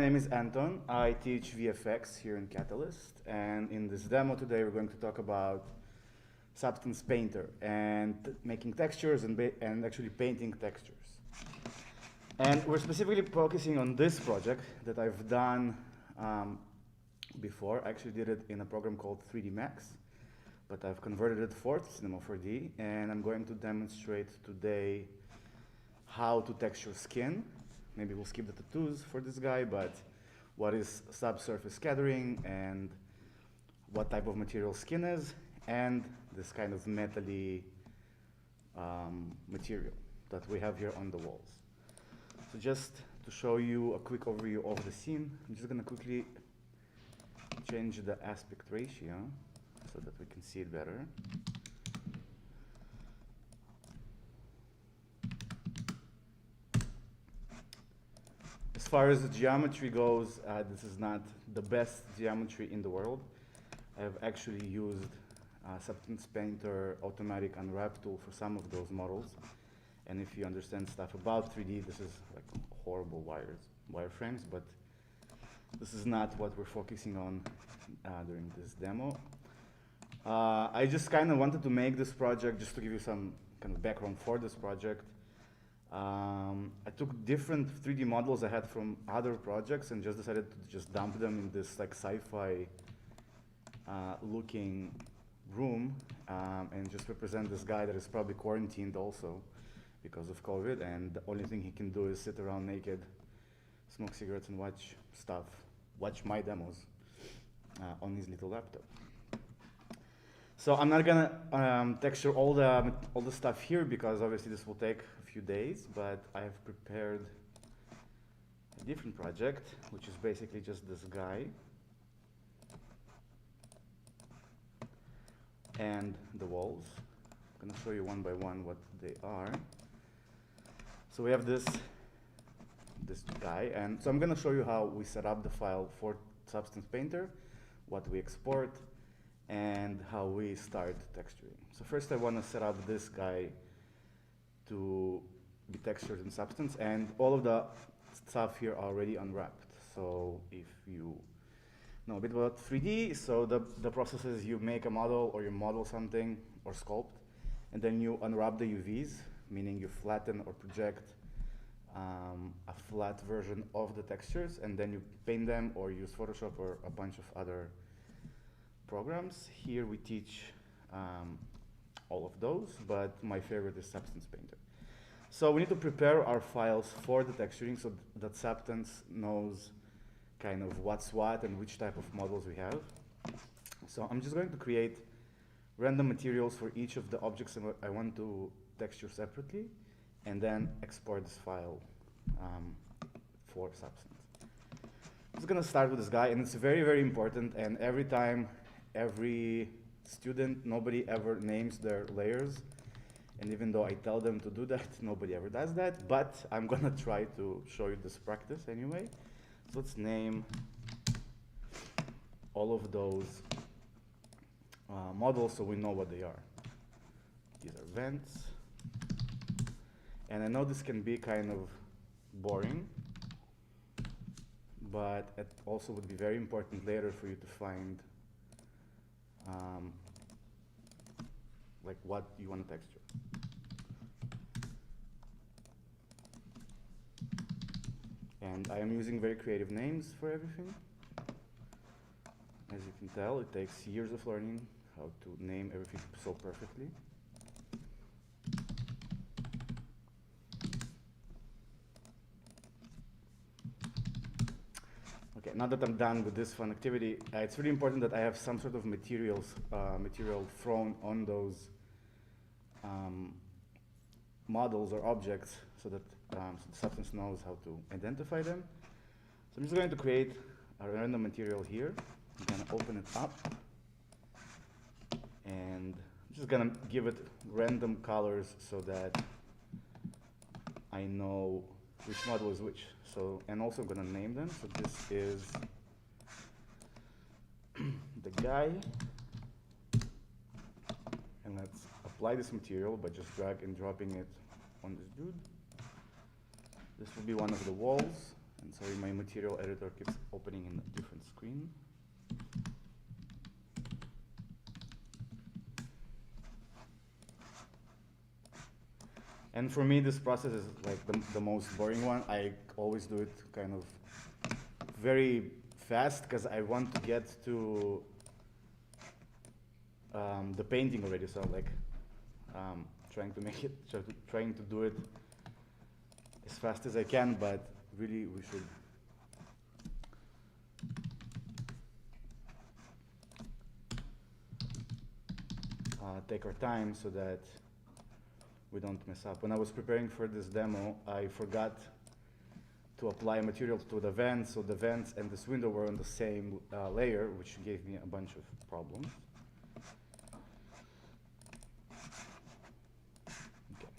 name is Anton. I teach VFX here in Catalyst, and in this demo today we're going to talk about Substance Painter and making textures and actually painting textures. And we're specifically focusing on this project that I've done before. I actually did it in a program called 3D Max, but I've converted it for Cinema 4D, and I'm going to demonstrate today how to texture skin. Maybe we'll skip the tattoos for this guy, but what is subsurface scattering and what type of material skin is, and this kind of metal-y material that we have here on the walls. So just to show you a quick overview of the scene, I'm just going to quickly change the aspect ratio so that we can see it better. As far as the geometry goes, this is not the best geometry in the world. I've actually used Substance Painter automatic unwrap tool for some of those models. And if you understand stuff about 3D, this is like horrible wireframes, but this is not what we're focusing on during this demo. I just kind of wanted to make this project just to give you some kind of background for this project. I took different 3D models I had from other projects and just decided to just dump them in this like sci-fi looking room and just represent this guy that is probably quarantined also because of COVID, and the only thing he can do is sit around naked, smoke cigarettes and watch stuff, watch my demos on his little laptop. So I'm not gonna texture all the stuff here because obviously this will take a few days, but I have prepared a different project, which is basically just this guy and the walls. I'm gonna show you one by one what they are. So we have this guy, and so I'm gonna show you how we set up the file for Substance Painter, what we export, and how we start texturing. So first I want to set up this guy to be textured in Substance, and all of the stuff here already unwrapped. So if you know a bit about 3D, so the process is you make a model or you model something or sculpt, and then you unwrap the UVs, meaning you flatten or project a flat version of the textures, and then you paint them or use Photoshop or a bunch of other programs. Here we teach all of those, but my favorite is Substance Painter. So we need to prepare our files for the texturing so that Substance knows kind of what's what and which type of models we have. So I'm just going to create random materials for each of the objects I want to texture separately, and then export this file for Substance. I'm just going to start with this guy, and it's very, very important, and every time, every student, nobody ever names their layers, and even though I tell them to do that, nobody ever does that, but I'm going to try to show you this practice anyway. So let's name all of those models so we know what they are. These are vents. And I know this can be kind of boring, but it also would be very important later for you to find like what you want to texture. And I am using very creative names for everything. As you can tell, it takes years of learning how to name everything so perfectly. Okay, now that I'm done with this fun activity, it's really important that I have some sort of material thrown on those models or objects so that so the Substance knows how to identify them. So I'm just going to create a random material here. I'm going to open it up, and I'm just going to give it random colors so that I know which model is which. So, and also I'm going to name them. So this is the guy, and let's apply this material by just drag and dropping it on this dude. This will be one of the walls, substance. Sorry, my material editor keeps opening in a different screen. And for me, this process is like the most boring one. I always do it kind of very fast because I want to get to the painting already. So like trying to make it, trying to do it as fast as I can, but really we should take our time so that we don't mess up. When I was preparing for this demo, I forgot to apply material to the vents, so the vents and this window were on the same layer, which gave me a bunch of problems. Okay,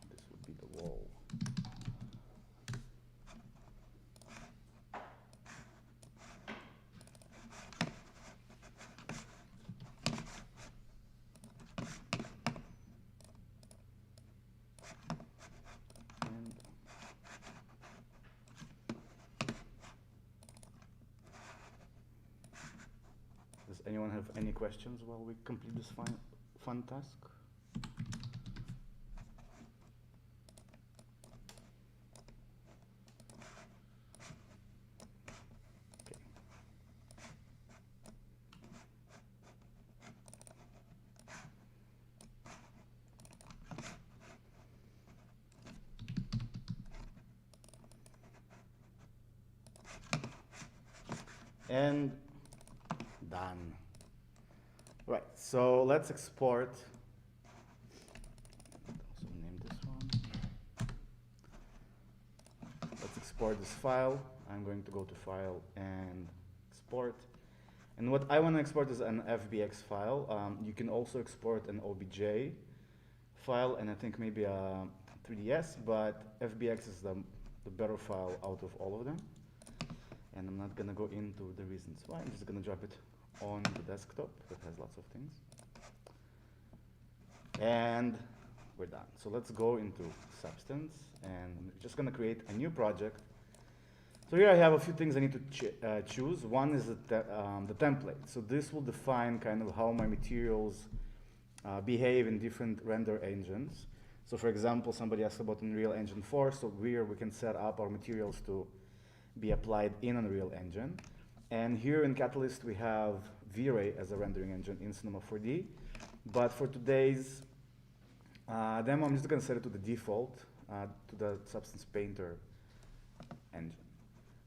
this would be the wall. Does anyone have any questions while we complete this fun task? Okay. And done. Right, so let's export. Also name this one. Let's export this file. I'm going to go to File and Export. And what I want to export is an FBX file. You can also export an OBJ file and I think maybe a 3ds, but FBX is the better file out of all of them. And I'm not going to go into the reasons why. I'm just going to drop it on the desktop that has lots of things. And we're done. So let's go into Substance, and I'm just going to create a new project. So here I have a few things I need to choose. One is the template. So this will define kind of how my materials behave in different render engines. So for example, somebody asked about Unreal Engine 4, so here we can set up our materials to be applied in Unreal Engine. And here in Catalyst we have V-Ray as a rendering engine in Cinema 4D. But for today's demo, I'm just going to set it to the default, to the Substance Painter engine.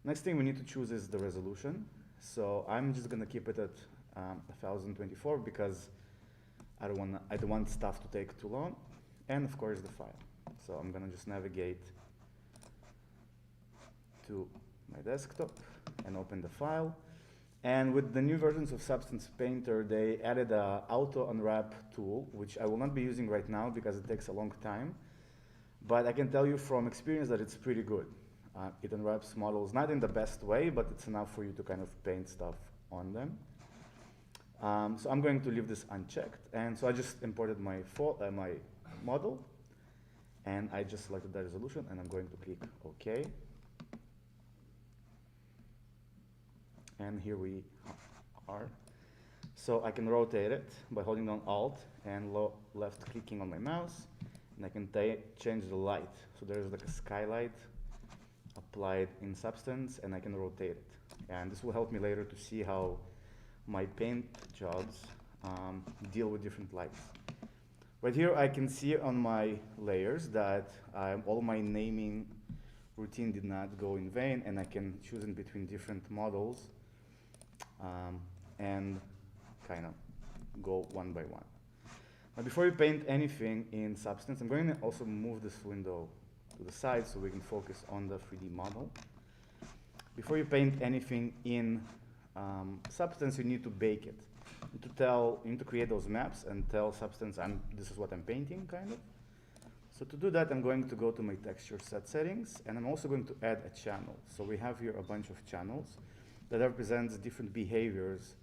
Next thing we need to choose is the resolution. So I'm just going to keep it at 1024 because I don't want stuff to take too long. And of course the file. So I'm going to just navigate to my desktop and open the file. And with the new versions of Substance Painter, they added a auto unwrap tool, which I will not be using right now because it takes a long time. But I can tell you from experience that it's pretty good. It unwraps models, not in the best way, but it's enough for you to kind of paint stuff on them. So I'm going to leave this unchecked. And so I just imported my model, and I just selected the resolution, and I'm going to click OK. And here we are. So I can rotate it by holding down Alt and left clicking on my mouse, and I can change the light. So there's like a skylight applied in Substance, and I can rotate it. And this will help me later to see how my paint jobs deal with different lights. Right here I can see on my layers that all my naming routine did not go in vain, and I can choose in between different models and kind of go one by one. Now before you paint anything in Substance, I'm going to also move this window to the side so we can focus on the 3D model. Before you paint anything in Substance, you need to bake it. You need to create those maps and tell Substance this is what I'm painting, kind of. So to do that, I'm going to go to my texture set settings, and I'm also going to add a channel. So we have here a bunch of channels that represents different behaviors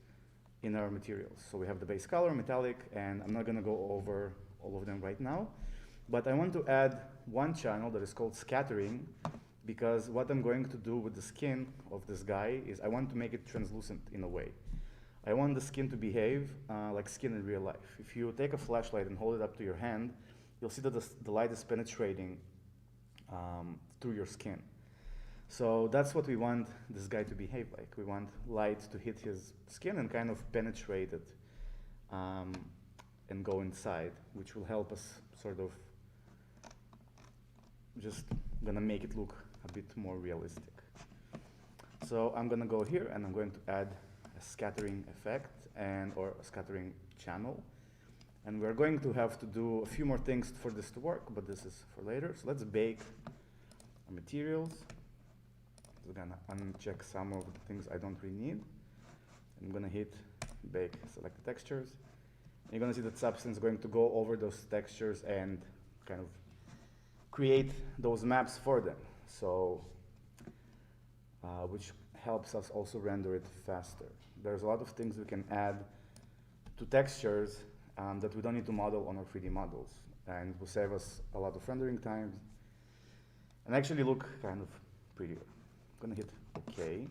in our materials. So we have the base color, metallic, and I'm not going to go over all of them right now. But I want to add one channel that is called scattering because what I'm going to do with the skin of this guy is I want to make it translucent in a way. I want the skin to behave like skin in real life. If you take a flashlight and hold it up to your hand, you'll see that the light is penetrating through your skin. So that's what we want this guy to behave like. We want light to hit his skin and kind of penetrate it and go inside, which will help us sort of just gonna make it look a bit more realistic. So I'm gonna go here and I'm going to add a scattering effect or a scattering channel. And we're going to have to do a few more things for this to work, but this is for later. So let's bake our materials. I'm gonna uncheck some of the things I don't really need. I'm gonna hit bake, select the textures. And you're gonna see that Substance is going to go over those textures and kind of create those maps for them. So, which helps us also render it faster. There's a lot of things we can add to textures that we don't need to model on our 3D models. And it will save us a lot of rendering time and actually look kind of prettier. I'm gonna hit OK.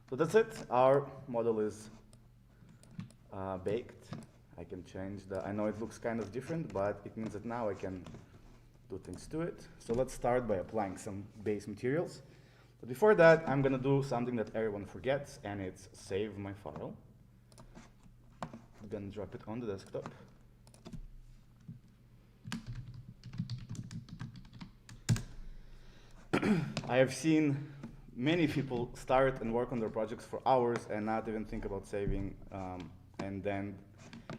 So that's it. Our model is baked. I can change I know it looks kind of different, but it means that now I can do things to it. So let's start by applying some base materials. But before that, I'm gonna do something that everyone forgets, and it's save my file. I'm gonna drop it on the desktop. I have seen many people start and work on their projects for hours and not even think about saving, and then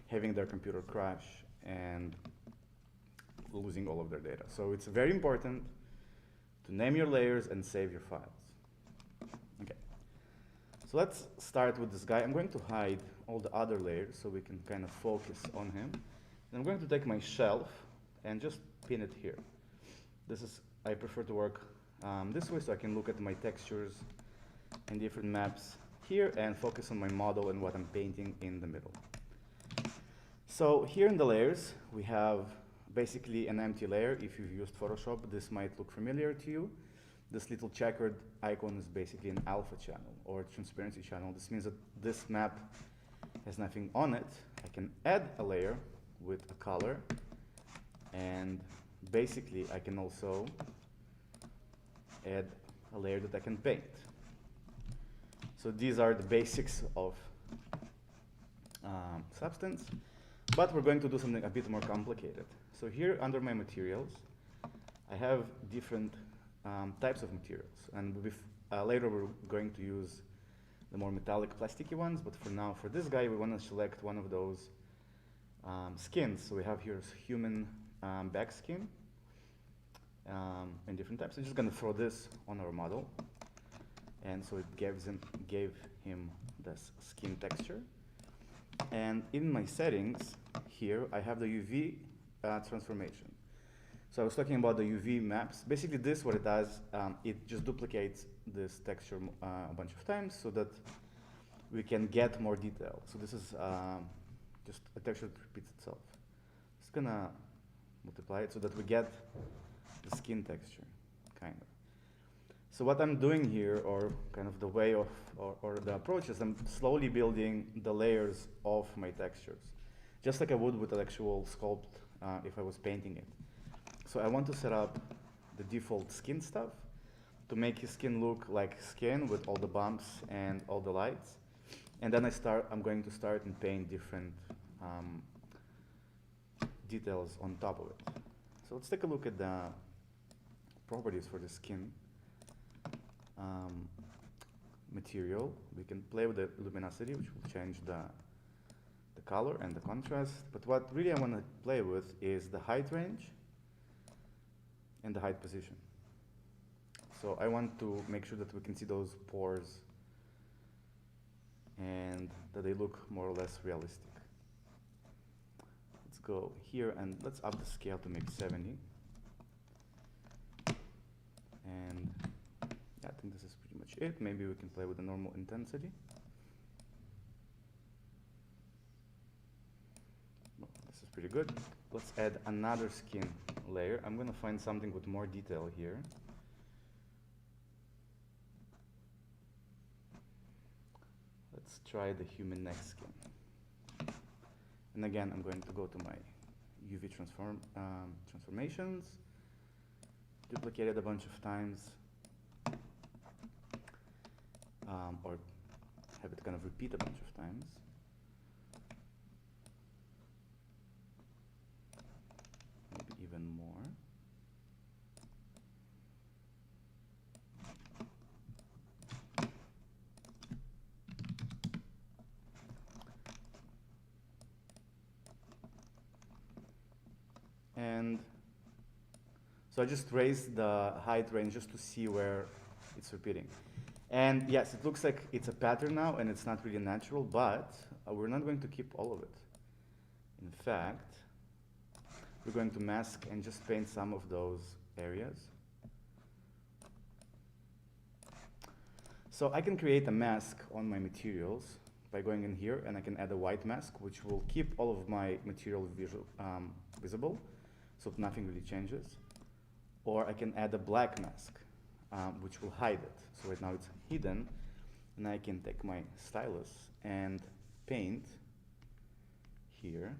having their computer crash and losing all of their data. So it's very important to name your layers and save your files. Okay. So let's start with this guy. I'm going to hide all the other layers so we can kind of focus on him. And I'm going to take my shelf and just pin it here. I prefer to work this way so I can look at my textures and different maps here and focus on my model and what I'm painting in the middle. So here in the layers, we have basically an empty layer. If you've used Photoshop, this might look familiar to you. This little checkered icon is basically an alpha channel or transparency channel. This means that this map has nothing on it. I can add a layer with a color, and basically I can also add a layer that I can paint. So these are the basics of Substance, but we're going to do something a bit more complicated. So here under my materials, I have different types of materials, and later we're going to use the more metallic plasticky ones, but for now, for this guy, we want to select one of those skins. So we have here human back skin in different types. I'm just going to throw this on our model, and so it gave him this skin texture. And in my settings here, I have the UV transformation. So I was talking about the UV maps. Basically this, what it does, it just duplicates this texture a bunch of times so that we can get more detail. So this is just a texture that repeats itself. Just gonna multiply it so that we get the skin texture, kind of. So what I'm doing here, or kind of the way of, or the approach is I'm slowly building the layers of my textures, just like I would with an actual sculpt if I was painting it. So I want to set up the default skin stuff to make his skin look like skin with all the bumps and all the lights. And then I'm going to start and paint different details on top of it. So let's take a look at the properties for the skin material. We can play with the luminosity, which will change the color and the contrast. But what really I want to play with is the height range and the height position. So I want to make sure that we can see those pores and that they look more or less realistic. Let's go here and let's up the scale to make 70. And yeah, I think this is pretty much it. Maybe we can play with the normal intensity. Well, this is pretty good. Let's add another skin layer. I'm going to find something with more detail here. try the human neck skin. And again, I'm going to go to my UV transformations, duplicate it a bunch of times, or have it kind of repeat a bunch of times. Maybe even more. And so I just raised the height range just to see where it's repeating. And yes, it looks like it's a pattern now and it's not really natural, but we're not going to keep all of it. In fact, we're going to mask and just paint some of those areas. So I can create a mask on my materials by going in here, and I can add a white mask, which will keep all of my material visible, so nothing really changes. Or I can add a black mask, which will hide it. So right now it's hidden, and I can take my stylus and paint here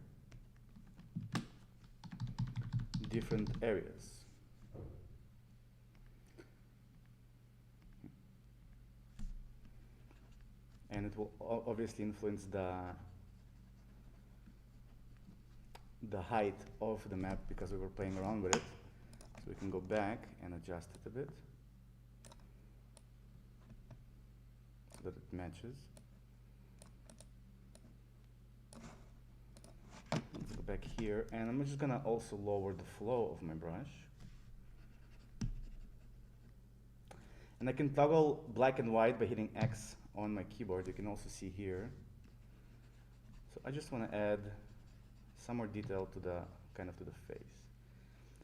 different areas. And it will obviously influence the height of the map because we were playing around with it. So we can go back and adjust it a bit so that it matches. Let's go back here, and I'm just gonna also lower the flow of my brush. And I can toggle black and white by hitting X on my keyboard. You can also see here. So I just want to add some more detail to the to the face.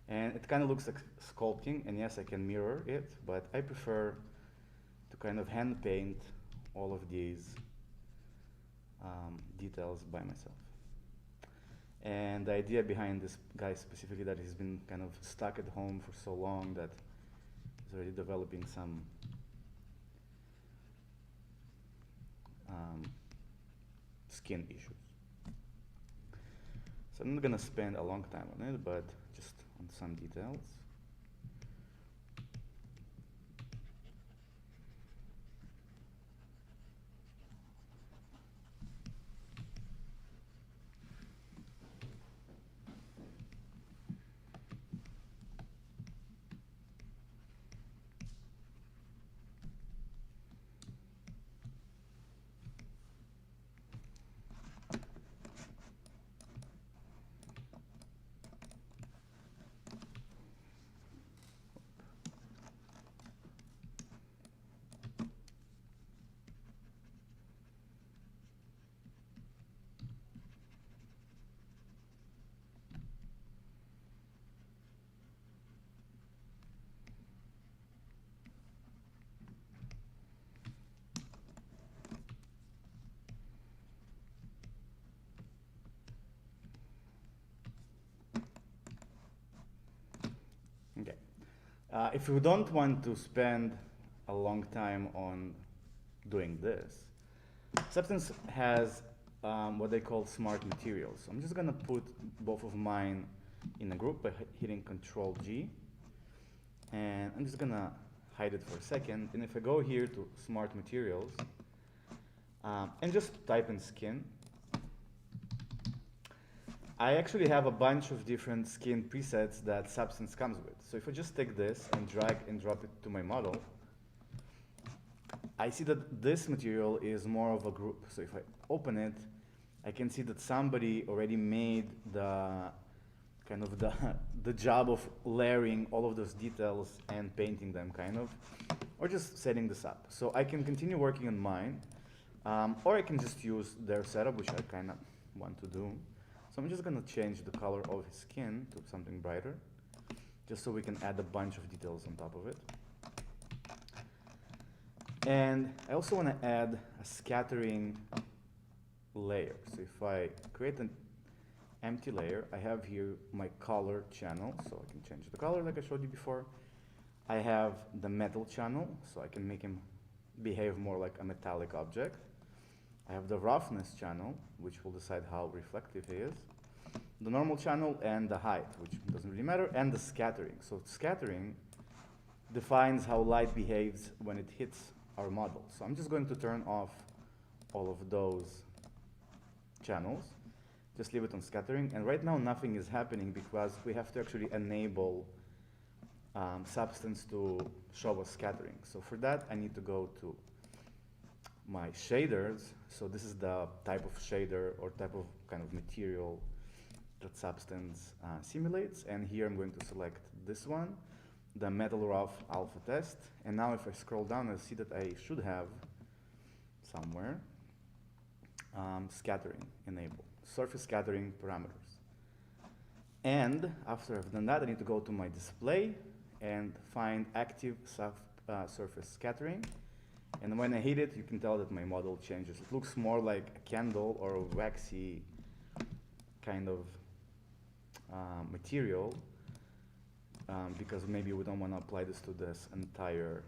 And it kind of looks like sculpting, and yes, I can mirror it, but I prefer to kind of hand paint all of these details by myself. And the idea behind this guy specifically, that he's been kind of stuck at home for so long that he's already developing some skin issues. So I'm not gonna spend a long time on it, but just on some details. Okay. If you don't want to spend a long time on doing this, Substance has what they call smart materials. So I'm just gonna put both of mine in a group by hitting Control G, and I'm just gonna hide it for a second. And if I go here to Smart Materials and just type in skin, I actually have a bunch of different skin presets that Substance comes with. So if I just take this and drag and drop it to my model, I see that this material is more of a group. So if I open it, I can see that somebody already made the kind of the job of layering all of those details and painting them or just setting this up. So I can continue working on mine, or I can just use their setup, which I kind of want to do. So I'm just gonna change the color of his skin to something brighter, just so we can add a bunch of details on top of it. And I also want to add a scattering layer. So if I create an empty layer, I have here my color channel, so I can change the color like I showed you before. I have the metal channel, so I can make him behave more like a metallic object. I have the roughness channel, which will decide how reflective he is, the normal channel, and the height, which doesn't really matter, and the scattering. So scattering defines how light behaves when it hits our model. So I'm just going to turn off all of those channels, just leave it on scattering, and right now nothing is happening because we have to actually enable Substance to show us scattering. So for that, I need to go to my shaders. So this is the type of shader or type of kind of material that Substance simulates, and here I'm going to select this one, the Metal Rough Alpha Test, and now if I scroll down, I'll see that I should have somewhere scattering enabled, surface scattering parameters. And after I've done that, I need to go to my display and find active surface scattering. And when I hit it, you can tell that my model changes. It looks more like a candle or a waxy kind of material, because maybe we don't want to apply this to this entire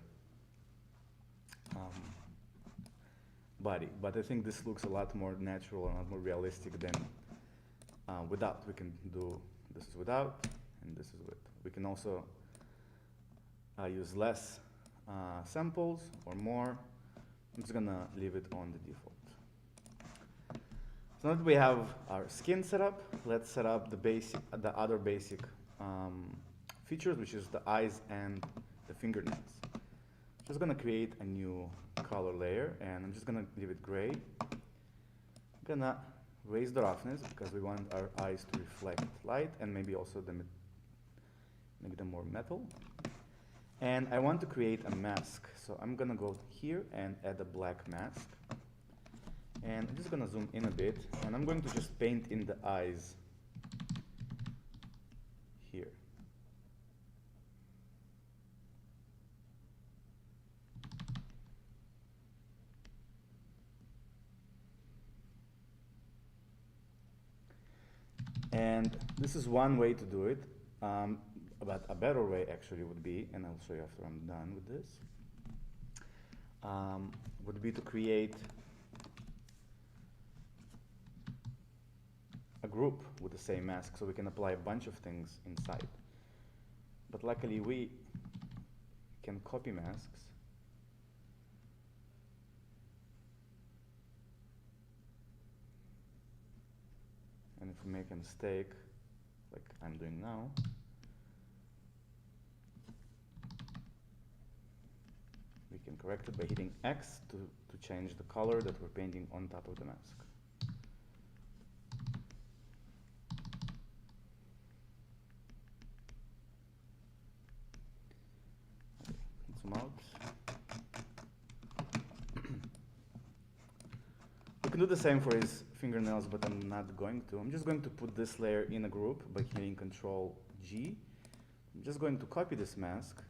body. But I think this looks a lot more natural and a lot more realistic than without. We can do this is without, and this is with. We can also use less samples or more. I'm just gonna leave it on the default. So now that we have our skin set up, let's set up the other basic features, which is the eyes and the fingernails. Just gonna create a new color layer, and I'm just gonna leave it gray. I'm gonna raise the roughness because we want our eyes to reflect light, and maybe also maybe the more metal. And I want to create a mask, so I'm gonna go here and add a black mask. And I'm just gonna zoom in a bit, and I'm going to just paint in the eyes here. And this is one way to do it, but a better way actually would be, and I'll show you after I'm done with this, would be to create a group with the same mask so we can apply a bunch of things inside. But luckily we can copy masks. And if we make a mistake, like I'm doing now, we can correct it by hitting X to change the color that we're painting on top of the mask. Okay, zoom out. We can do the same for his fingernails, but I'm not going to. I'm just going to put this layer in a group by hitting Control G. I'm just going to copy this mask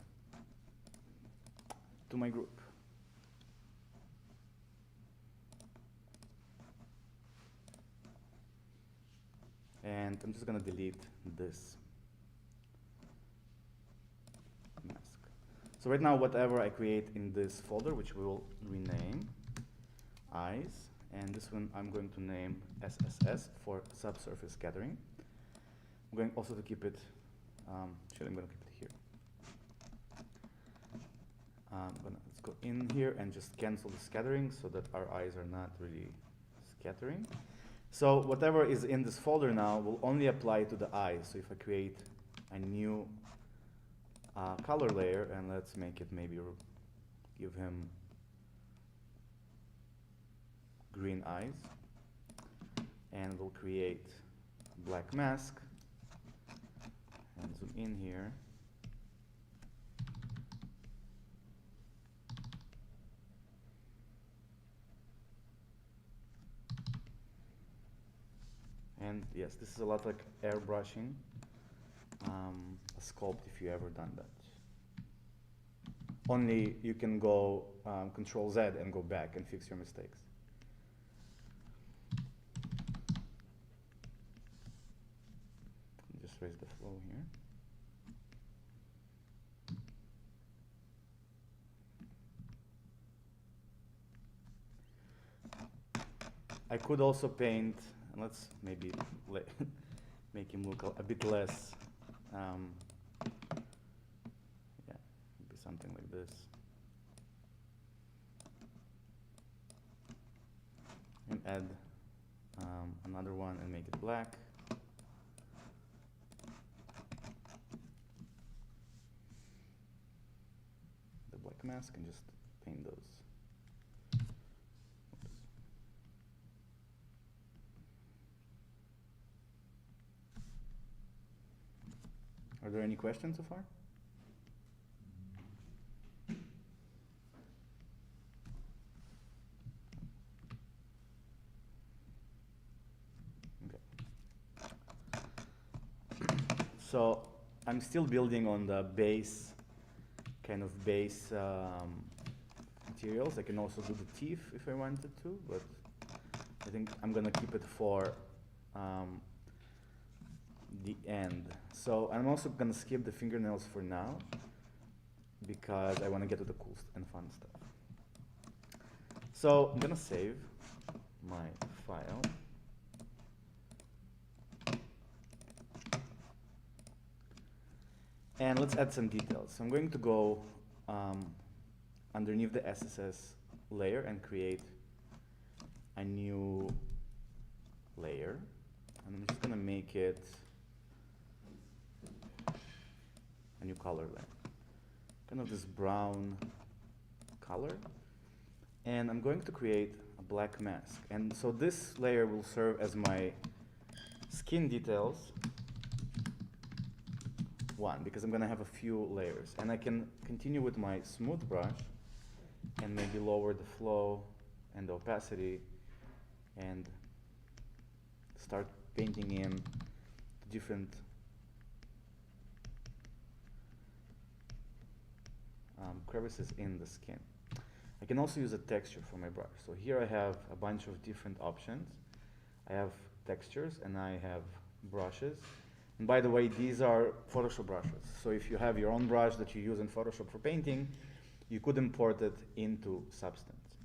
to my group. And I'm just going to delete this mask. So right now, whatever I create in this folder, which we will rename eyes, and this one I'm going to name SSS for subsurface scattering. I'm going also to keep it, actually I'm going to keep it here. Let's go in here and just cancel the scattering so that our eyes are not really scattering. So whatever is in this folder now will only apply to the eyes. So if I create a new color layer, and let's make it maybe give him green eyes, and we'll create a black mask and zoom in here. And yes, this is a lot like airbrushing a sculpt if you ever done that. Only you can go Control Z and go back and fix your mistakes. Just raise the flow here. I could also paint, and let's maybe make him look a bit less, yeah, maybe something like this. And add another one and make it black. The black mask, and just paint those. Are there any questions so far? So I'm still building on the base, kind of base materials. I can also do the teeth if I wanted to, but I think I'm gonna keep it for the end. So I'm also gonna skip the fingernails for now because I wanna get to the cool and fun stuff. So I'm gonna save my file. And let's add some details. So I'm going to go underneath the SSS layer and create a new layer. And I'm just gonna make it a new color layer. Kind of this brown color. And I'm going to create a black mask. And so this layer will serve as my skin details. One, because I'm gonna have a few layers, and I can continue with my smooth brush and maybe lower the flow and the opacity and start painting in different crevices in the skin. I can also use a texture for my brush. So here I have a bunch of different options. I have textures and I have brushes. And by the way, these are Photoshop brushes. So if you have your own brush that you use in Photoshop for painting, you could import it into Substance.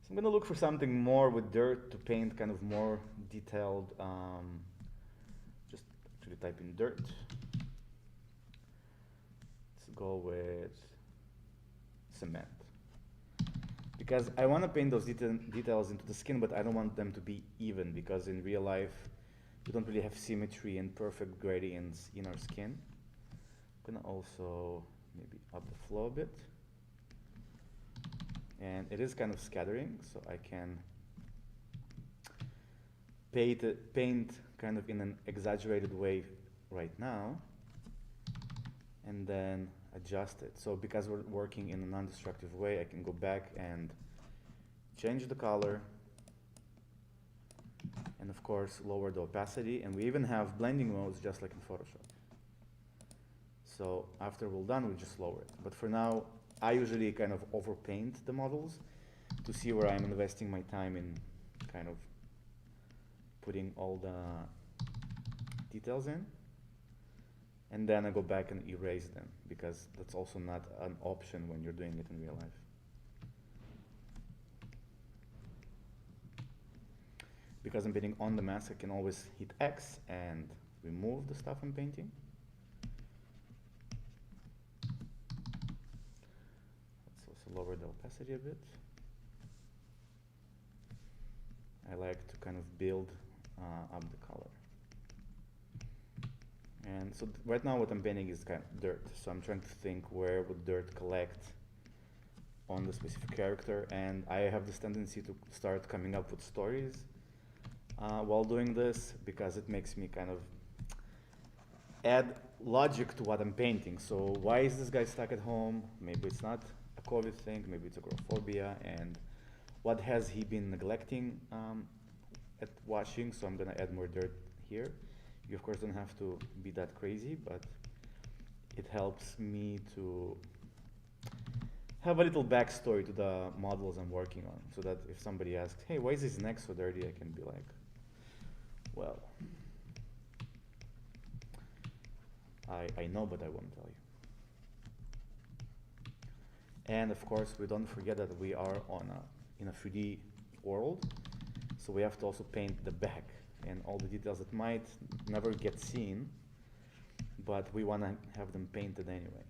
So I'm going to look for something more with dirt to paint kind of more detailed. Just actually type in dirt. Let's go with cement. Because I want to paint those details into the skin, but I don't want them to be even, because in real life, we don't really have symmetry and perfect gradients in our skin. I'm gonna also maybe up the flow a bit. And it is kind of scattering, so I can paint kind of in an exaggerated way right now, and then adjust it. So because we're working in a non-destructive way, I can go back and change the color, and of course lower the opacity, and we even have blending modes just like in Photoshop. So after we're done, we just lower it. But for now, I usually kind of overpaint the models to see where I'm investing my time in kind of putting all the details in. And then I go back and erase them, because that's also not an option when you're doing it in real life. Because I'm painting on the mask, I can always hit X and remove the stuff I'm painting. Let's also lower the opacity a bit. I like to kind of build up the color. And so right now what I'm painting is kind of dirt. So I'm trying to think where would dirt collect on the specific character. And I have this tendency to start coming up with stories while doing this, because it makes me kind of add logic to what I'm painting. So why is this guy stuck at home? Maybe it's not a COVID thing, maybe it's agoraphobia, and what has he been neglecting at washing? So I'm gonna add more dirt here. You of course don't have to be that crazy, but it helps me to have a little backstory to the models I'm working on, so that if somebody asks, hey, why is his neck so dirty? I can be like, well, I know, but I won't tell you. And of course, we don't forget that we are on in a 3D world. So we have to also paint the back and all the details that might never get seen, but we want to have them painted anyway.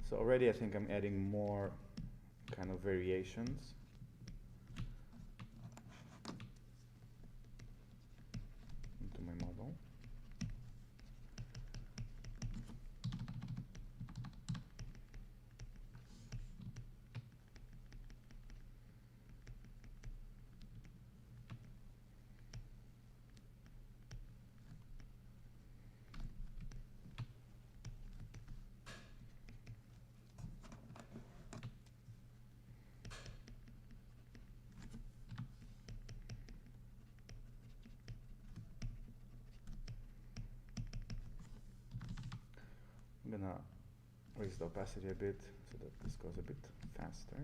So already I think I'm adding more kind of variations. Into my model. I'm gonna raise the opacity a bit so that this goes a bit faster.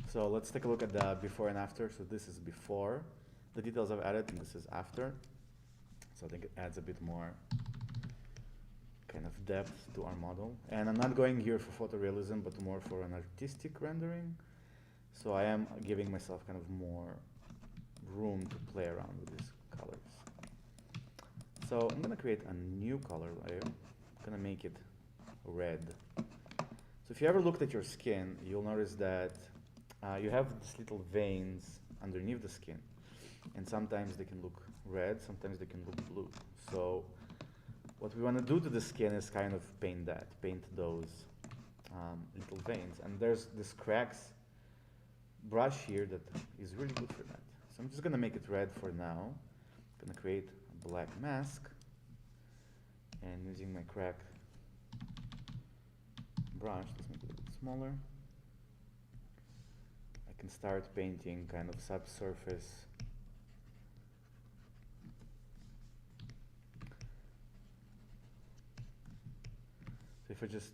So let's take a look at the before and after. So this is before the details I've added, and this is after. So I think it adds a bit more kind of depth to our model. And I'm not going here for photorealism, but more for an artistic rendering. So I am giving myself kind of more room to play around with these colors. So I'm gonna create a new color layer. I'm gonna make it red. So if you ever looked at your skin, you'll notice that you have these little veins underneath the skin, and sometimes they can look red, sometimes they can look blue. So what we want to do to the skin is kind of paint those little veins. And there's this cracks brush here that is really good for that. So I'm just going to make it red for now. I'm going to create a black mask, and using my crack brush, let's make it a bit smaller. I can start painting kind of subsurface. So if I just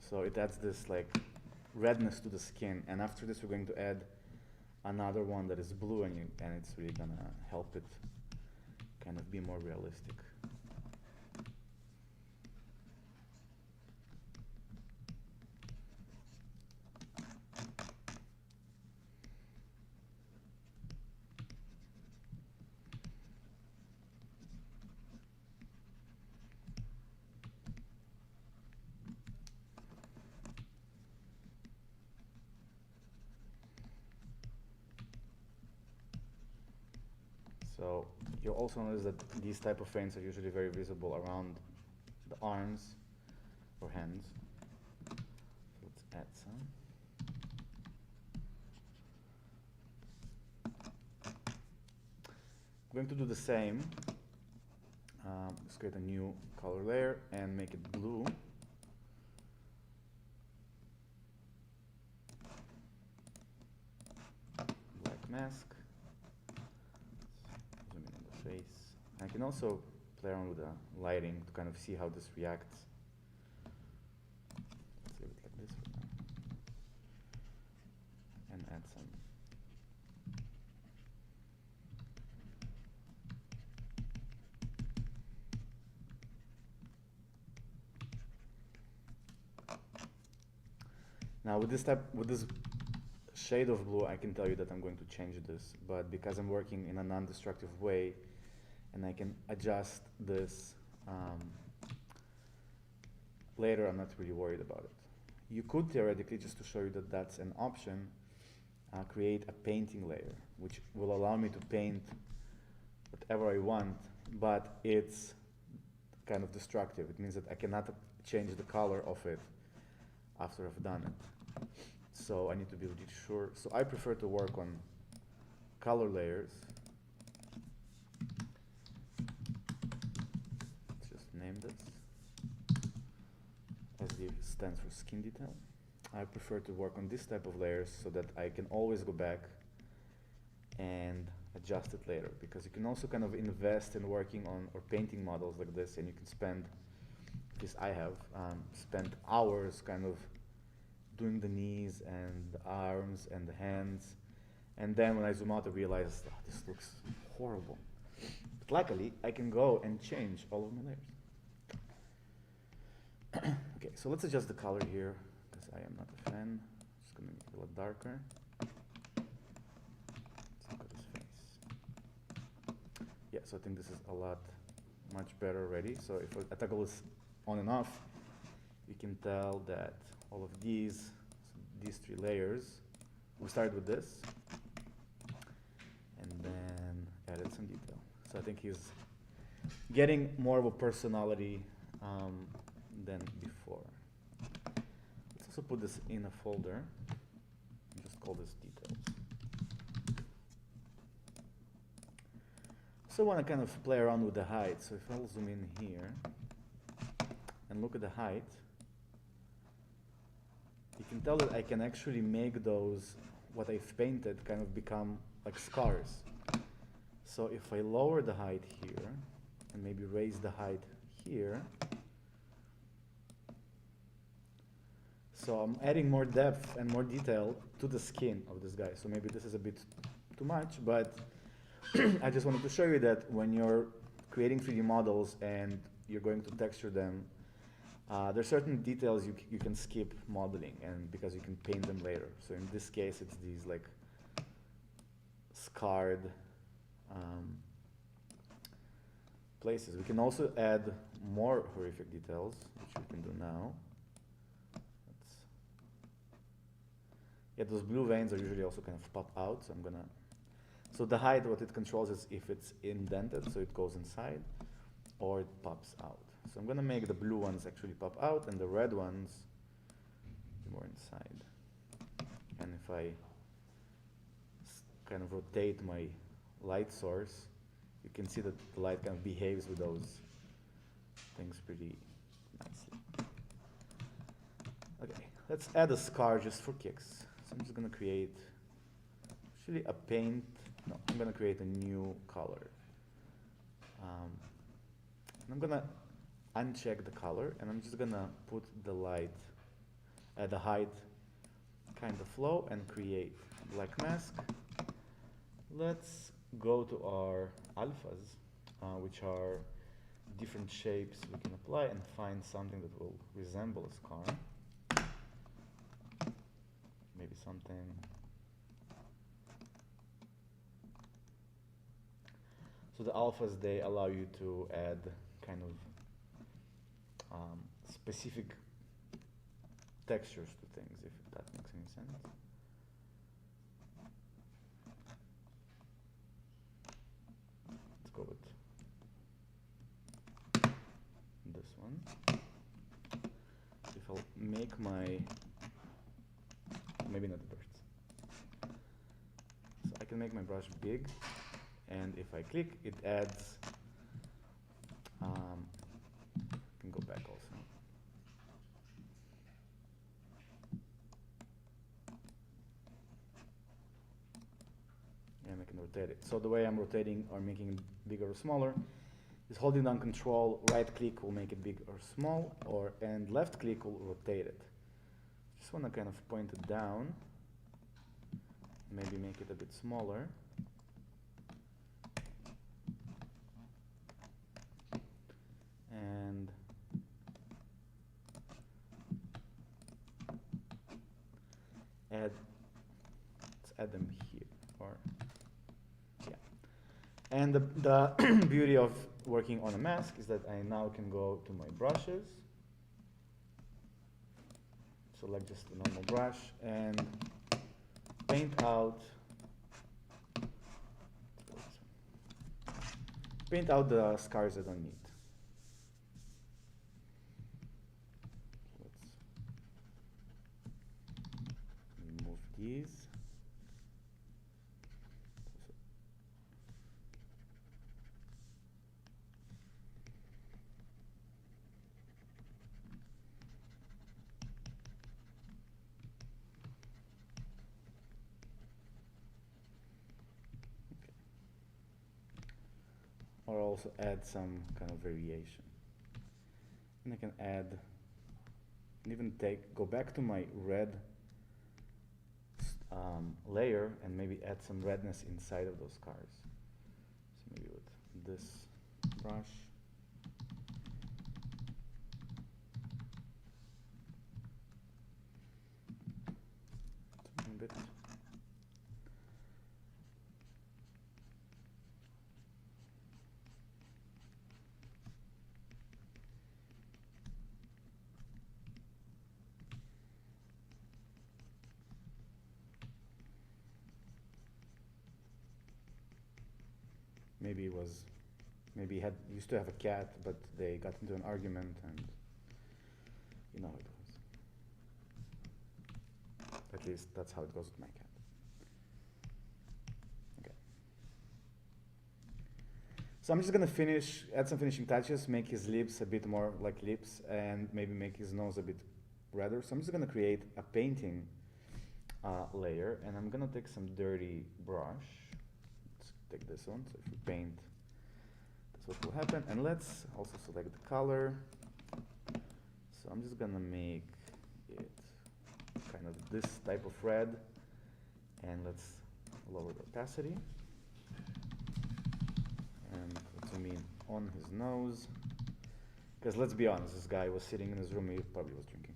so it adds this like redness to the skin, and after this we're going to add another one that is blue, and it's really gonna help it kind of be more realistic. So you'll also notice that these type of veins are usually very visible around the arms or hands. So let's add some. I'm going to do the same. Let's create a new color layer and make it blue. Black mask. Face. I can also play around with the lighting to kind of see how this reacts. Let's leave it like this for now. And add some. Now with this shade of blue, I can tell you that I'm going to change this, but because I'm working in a non-destructive way, and I can adjust this later, I'm not really worried about it. You could theoretically, just to show you that that's an option, create a painting layer, which will allow me to paint whatever I want, but it's kind of destructive. It means that I cannot change the color of it after I've done it. So I need to be really sure. So I prefer to work on color layers. Let's just name this. SD stands for skin detail. I prefer to work on this type of layers so that I can always go back and adjust it later, because you can also kind of invest in working on or painting models like this, and you can spend, at least I have, spent hours kind of doing the knees and the arms and the hands, and then when I zoom out I realize, oh, this looks horrible. But luckily I can go and change all of my layers. Okay, so let's adjust the color here, because I am not a fan. Just gonna make it a lot darker. Let's look at his face. Yeah, so I think this is a lot much better already. So if I toggle this on and off, you can tell that all of these three layers, we started with this and then added some detail. So I think he's getting more of a personality than before. Let's also put this in a folder and just call this details. So I want to kind of play around with the height. So if I'll zoom in here and look at the height, you can tell that I can actually make those, what I've painted, kind of become like scars. So if I lower the height here and maybe raise the height here, so I'm adding more depth and more detail to the skin of this guy. So maybe this is a bit too much, but I just wanted to show you that when you're creating 3D models and you're going to texture them, there are certain details you can skip modeling, and because you can paint them later. So in this case, it's these like scarred places. We can also add more horrific details, which we can do now. Yeah, those blue veins are usually also kind of pop out, so I'm gonna. So the height, what it controls is if it's indented, so it goes inside, or it pops out. So I'm gonna make the blue ones actually pop out, and the red ones more inside. And if I kind of rotate my light source, you can see that the light kind of behaves with those things pretty nicely. Okay, let's add a scar just for kicks. So I'm just gonna create actually a paint. No, I'm gonna create a new color. And I'm gonna uncheck the color, and I'm just gonna put the light at the height kind of low and create a black mask. Let's go to our alphas, which are different shapes we can apply, and find something that will resemble a scar. Maybe something. So the alphas, they allow you to add kind of specific textures to things, if that makes any sense. Let's go with this one. If I'll make my, maybe not the birds. So I can make my brush big, and if I click, it adds, I can go back also. And I can rotate it. So the way I'm rotating or making it bigger or smaller is holding down Control, right click will make it big or small, and left click will rotate it. Just want to kind of point it down, maybe make it a bit smaller. And let's add them here, or yeah. And the beauty of working on a mask is that I now can go to my brushes, select just a normal brush, and paint out the scars I don't need. Let's remove these. Or also add some kind of variation. And I can add, and even go back to my red layer and maybe add some redness inside of those cars. So maybe with this brush. A bit. Maybe he used to have a cat, but they got into an argument, and you know how it goes. At least that's how it goes with my cat. Okay. So I'm just gonna add some finishing touches, make his lips a bit more like lips, and maybe make his nose a bit redder. So I'm just gonna create a painting layer, and I'm gonna take some dirty brush. Take this one, so if we paint, that's what will happen. And let's also select the color. So I'm just gonna make it kind of this type of red, and let's lower the opacity. And let's zoom in on his nose, because let's be honest, this guy was sitting in his room, he probably was drinking.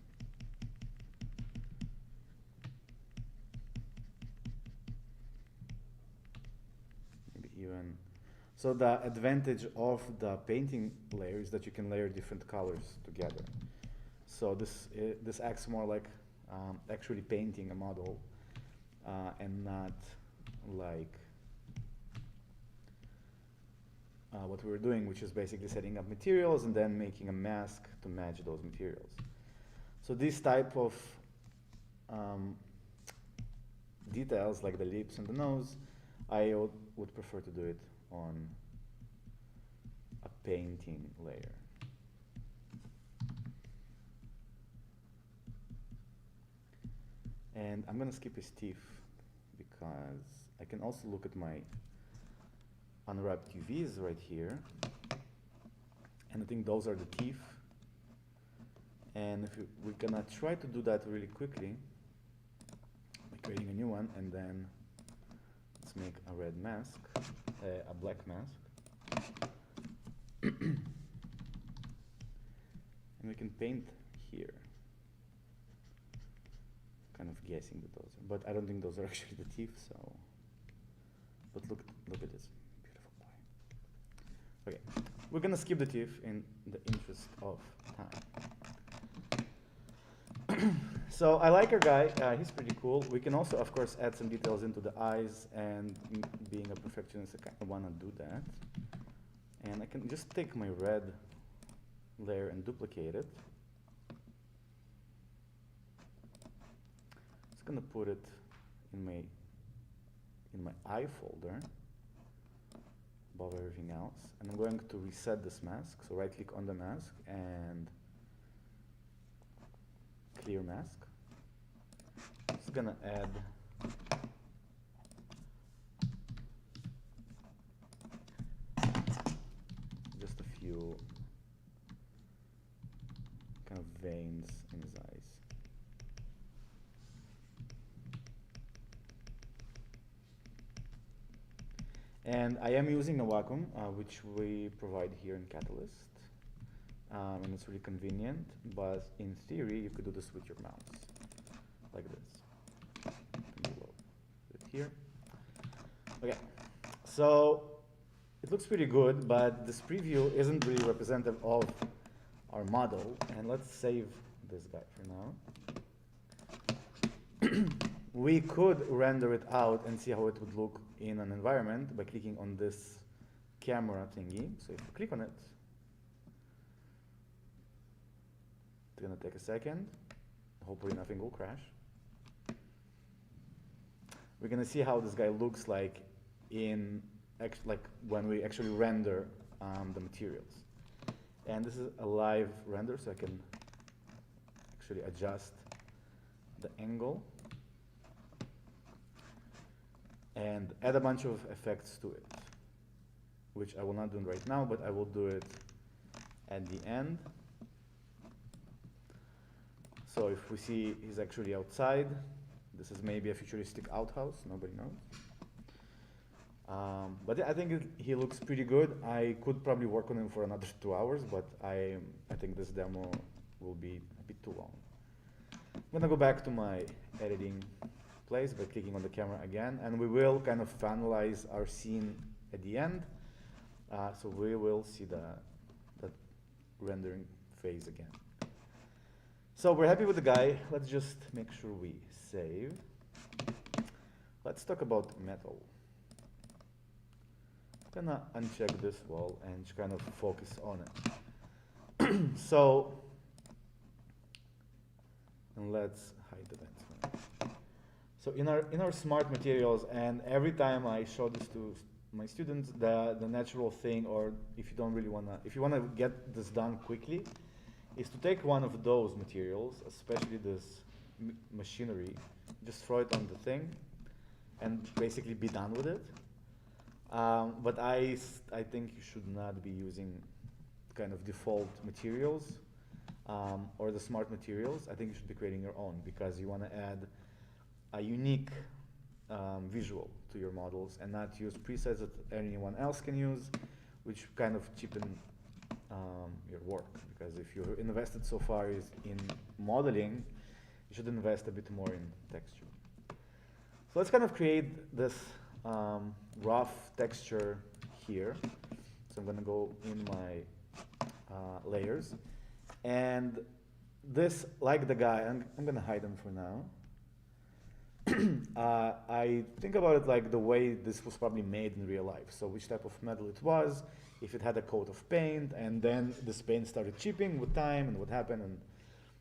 So the advantage of the painting layer is that you can layer different colors together. So this acts more like actually painting a model and not like what we were doing, which is basically setting up materials and then making a mask to match those materials. So this type of details, like the lips and the nose, I would prefer to do it on a painting layer. And I'm gonna skip his teeth because I can also look at my unwrapped UVs right here, and I think those are the teeth. And if we're gonna try to do that really quickly by creating a new one, and then let's make a red mask, a black mask. And we can paint here. Kind of guessing that those are, but I don't think those are actually the teeth, so. But look at this, beautiful boy. Okay, we're gonna skip the teeth in the interest of time. So I like our guy, he's pretty cool. We can also, of course, add some details into the eyes, and being a perfectionist, I kind of want to do that. And I can just take my red layer and duplicate it. Just gonna put it in my eye folder above everything else, and I'm going to reset this mask. So right click on the mask and clear mask. Just gonna add just a few kind of veins in his eyes. And I am using a vacuum, which we provide here in Catalyst. And it's really convenient, but in theory, you could do this with your mouse, like this. It here. Okay, so it looks pretty good, but this preview isn't really representative of our model. And let's save this guy for now. We could render it out and see how it would look in an environment by clicking on this camera thingy. So if you click on it, it's gonna take a second. Hopefully nothing will crash. We're gonna see how this guy looks like in like when we actually render the materials. And this is a live render, so I can actually adjust the angle and add a bunch of effects to it, which I will not do right now, but I will do it at the end. So if we see he's actually outside, this is maybe a futuristic outhouse, nobody knows. But yeah, I think he looks pretty good. I could probably work on him for another 2 hours, but I think this demo will be a bit too long. I'm gonna go back to my editing place by clicking on the camera again, and we will kind of finalize our scene at the end. So we will see the rendering phase again. So we're happy with the guy. Let's just make sure we save. Let's talk about metal. I'm gonna uncheck this wall and kind of focus on it. So, and let's hide the vents. So in our smart materials, and every time I show this to my students, the natural thing, or if you don't really if you wanna get this done quickly, is to take one of those materials, especially this machinery, just throw it on the thing, and basically be done with it. But I think you should not be using kind of default materials or the smart materials. I think you should be creating your own, because you want to add a unique visual to your models and not use presets that anyone else can use, which kind of cheapen your work. Because if you invested so far in modeling, you should invest a bit more in texture. So let's kind of create this rough texture here. So I'm going to go in my layers, and this, like the guy, I'm going to hide him for now. I think about it like the way this was probably made in real life. So which type of metal it was, if it had a coat of paint, and then this paint started chipping with time, and what happened, and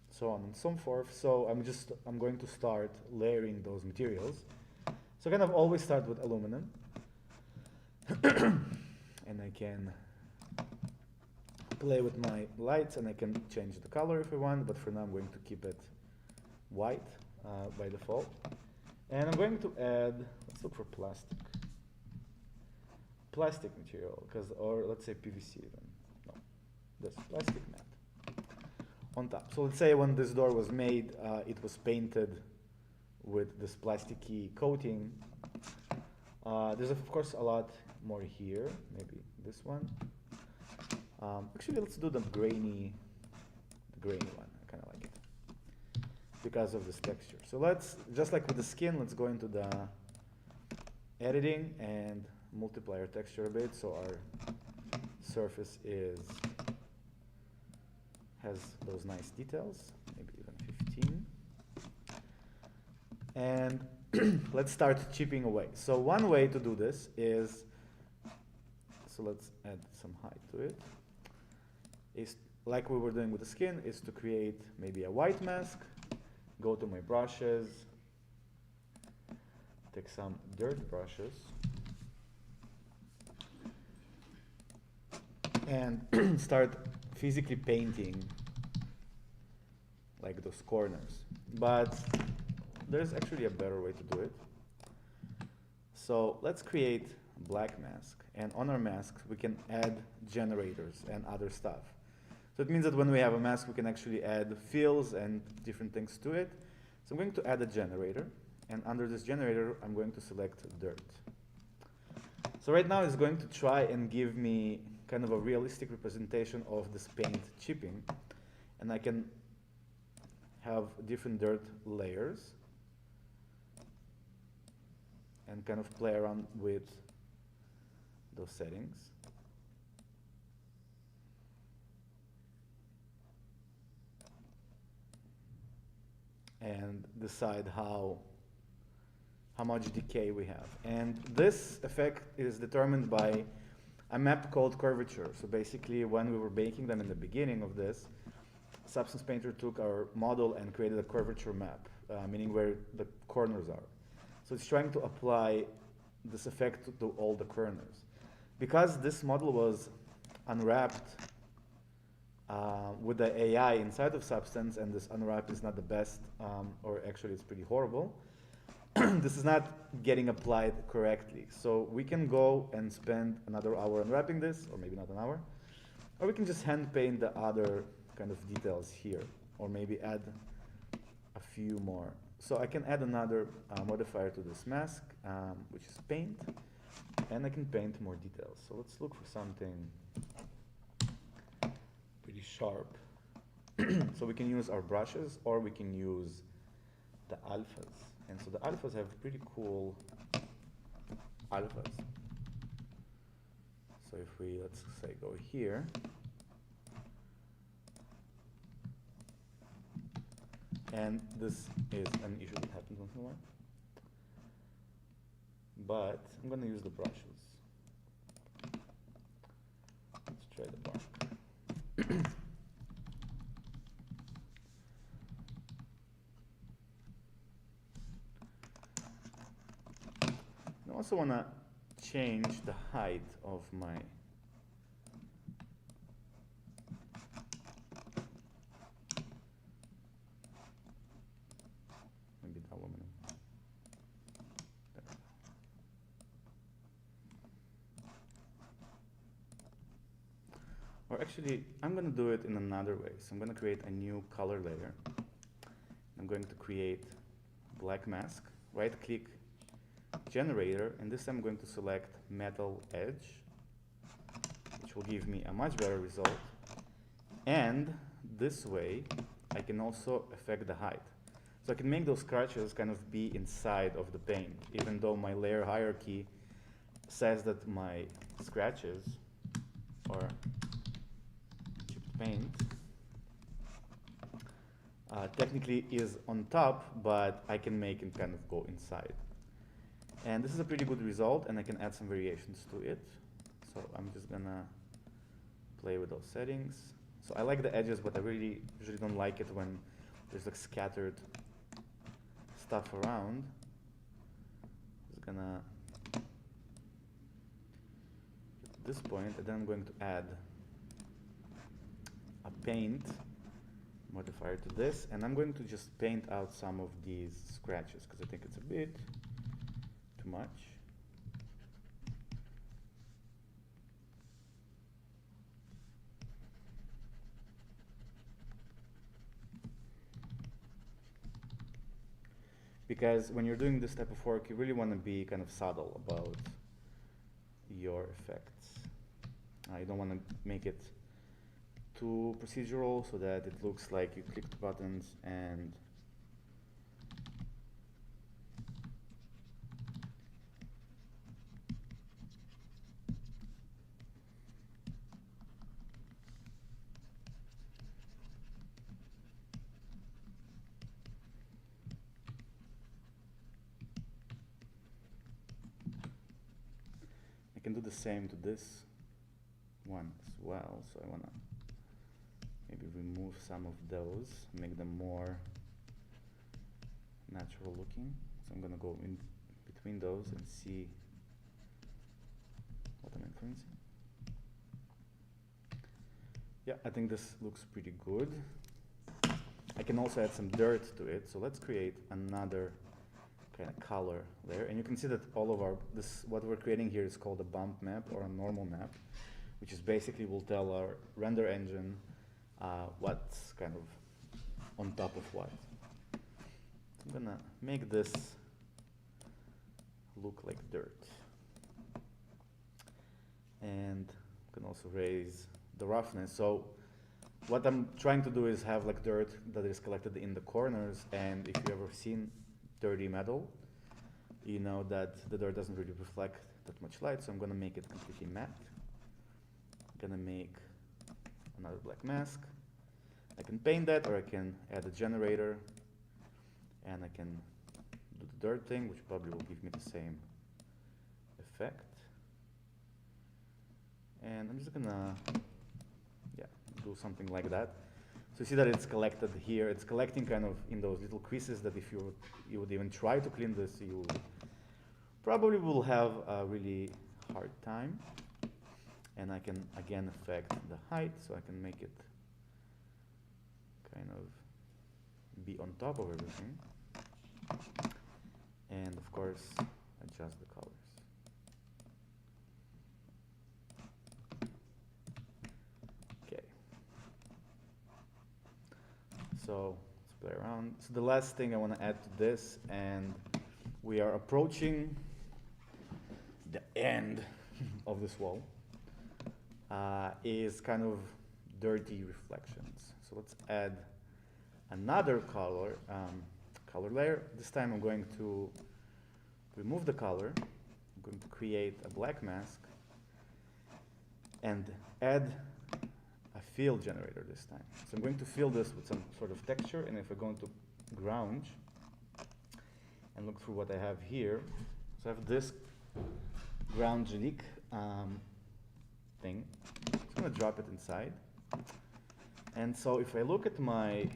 so on and so forth. So I'm going to start layering those materials. So kind of always start with aluminum. And I can play with my lights, and I can change the color if I want, but for now I'm going to keep it white by default. And I'm going to add, let's look for plastic material, or let's say PVC even. No, this plastic mat on top. So let's say when this door was made, it was painted with this plasticky coating. There's of course a lot more here, maybe this one. Actually, let's do the grainy one. I kind of like it because of this texture. So let's, just like with the skin, let's go into the editing and multiply our texture a bit, so our surface has those nice details, maybe even 15. And let's start chipping away. So one way to do this is, so let's add some height to it, is like we were doing with the skin, is to create maybe a white mask, go to my brushes, take some dirt brushes, and start physically painting like those corners. But there's actually a better way to do it. So let's create a black mask, and on our masks we can add generators and other stuff. So it means that when we have a mask, we can actually add fills and different things to it. So I'm going to add a generator, and under this generator I'm going to select dirt. So right now it's going to try and give me kind of a realistic representation of this paint chipping, and I can have different dirt layers and kind of play around with those settings. And decide how how much decay we have. And this effect is determined by a map called curvature. So basically, when we were making them in the beginning of this, Substance Painter took our model and created a curvature map, meaning where the corners are. So it's trying to apply this effect to all the corners. Because this model was unwrapped with the AI inside of Substance, and this unwrap is not the best, or actually it's pretty horrible, this is not getting applied correctly. So we can go and spend another hour unwrapping this, or maybe not an hour, or we can just hand paint the other kind of details here, or maybe add a few more. So I can add another modifier to this mask, which is paint, and I can paint more details. So let's look for something pretty sharp. So we can use our brushes, or we can use the alphas. And so the alphas have pretty cool alphas. So if we, let's say, go here, and this is an issue that happens once in a while, but I'm going to use the brushes. Let's try the bark. I also want to change the height of my maybe the aluminum. There. Or actually, I'm going to do it in another way. So I'm going to create a new color layer. I'm going to create black mask, right click, generator, and this I'm going to select metal edge, which will give me a much better result. And this way I can also affect the height. So I can make those scratches kind of be inside of the paint, even though my layer hierarchy says that my scratches or chipped paint technically is on top, but I can make it kind of go inside. And this is a pretty good result, and I can add some variations to it. So I'm just gonna play with those settings. So I like the edges, but I really usually don't like it when there's like scattered stuff around. Just gonna at this point, and then I'm going to add a paint modifier to this, and I'm going to just paint out some of these scratches because I think it's a bit too much. Because when you're doing this type of work, you really want to be kind of subtle about your effects. You don't want to make it too procedural so that it looks like you clicked buttons and I can do the same to this one as well. So I want to maybe remove some of those, make them more natural looking. So I'm going to go in between those and see what I'm influencing. Yeah, I think this looks pretty good. I can also add some dirt to it. So let's create another kind of color layer. And you can see that all of our, what we're creating here is called a bump map or a normal map, which is basically will tell our render engine what's kind of on top of what. I'm gonna make this look like dirt. And I can also raise the roughness. So what I'm trying to do is have like dirt that is collected in the corners, and if you've ever seen dirty metal, you know that the dirt doesn't really reflect that much light, so I'm gonna make it completely matte. I'm gonna make another black mask. I can paint that, or I can add a generator, and I can do the dirt thing, which probably will give me the same effect. And I'm just gonna, yeah, do something like that. So you see that it's collected here. It's collecting kind of in those little creases that if you would even try to clean this, you probably will have a really hard time. And I can again affect the height, so I can make it kind of be on top of everything. And of course, adjust the colors. Okay. So let's play around. So the last thing I want to add to this, and we are approaching the end of this wall, is kind of dirty reflections. So let's add another color layer. This time I'm going to remove the color. I'm going to create a black mask and add a fill generator this time. So I'm going to fill this with some sort of texture, and if I go into ground and look through what I have here, so I have this ground gelic thing. So I'm going to drop it inside. And so if I look at my,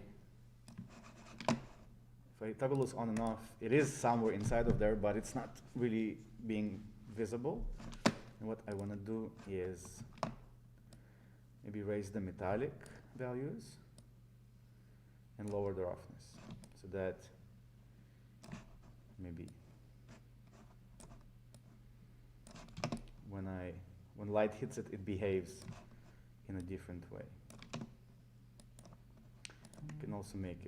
if I toggle this on and off, it is somewhere inside of there, but it's not really being visible. And what I want to do is maybe raise the metallic values and lower the roughness so that maybe when light hits it, it behaves in a different way. You can also make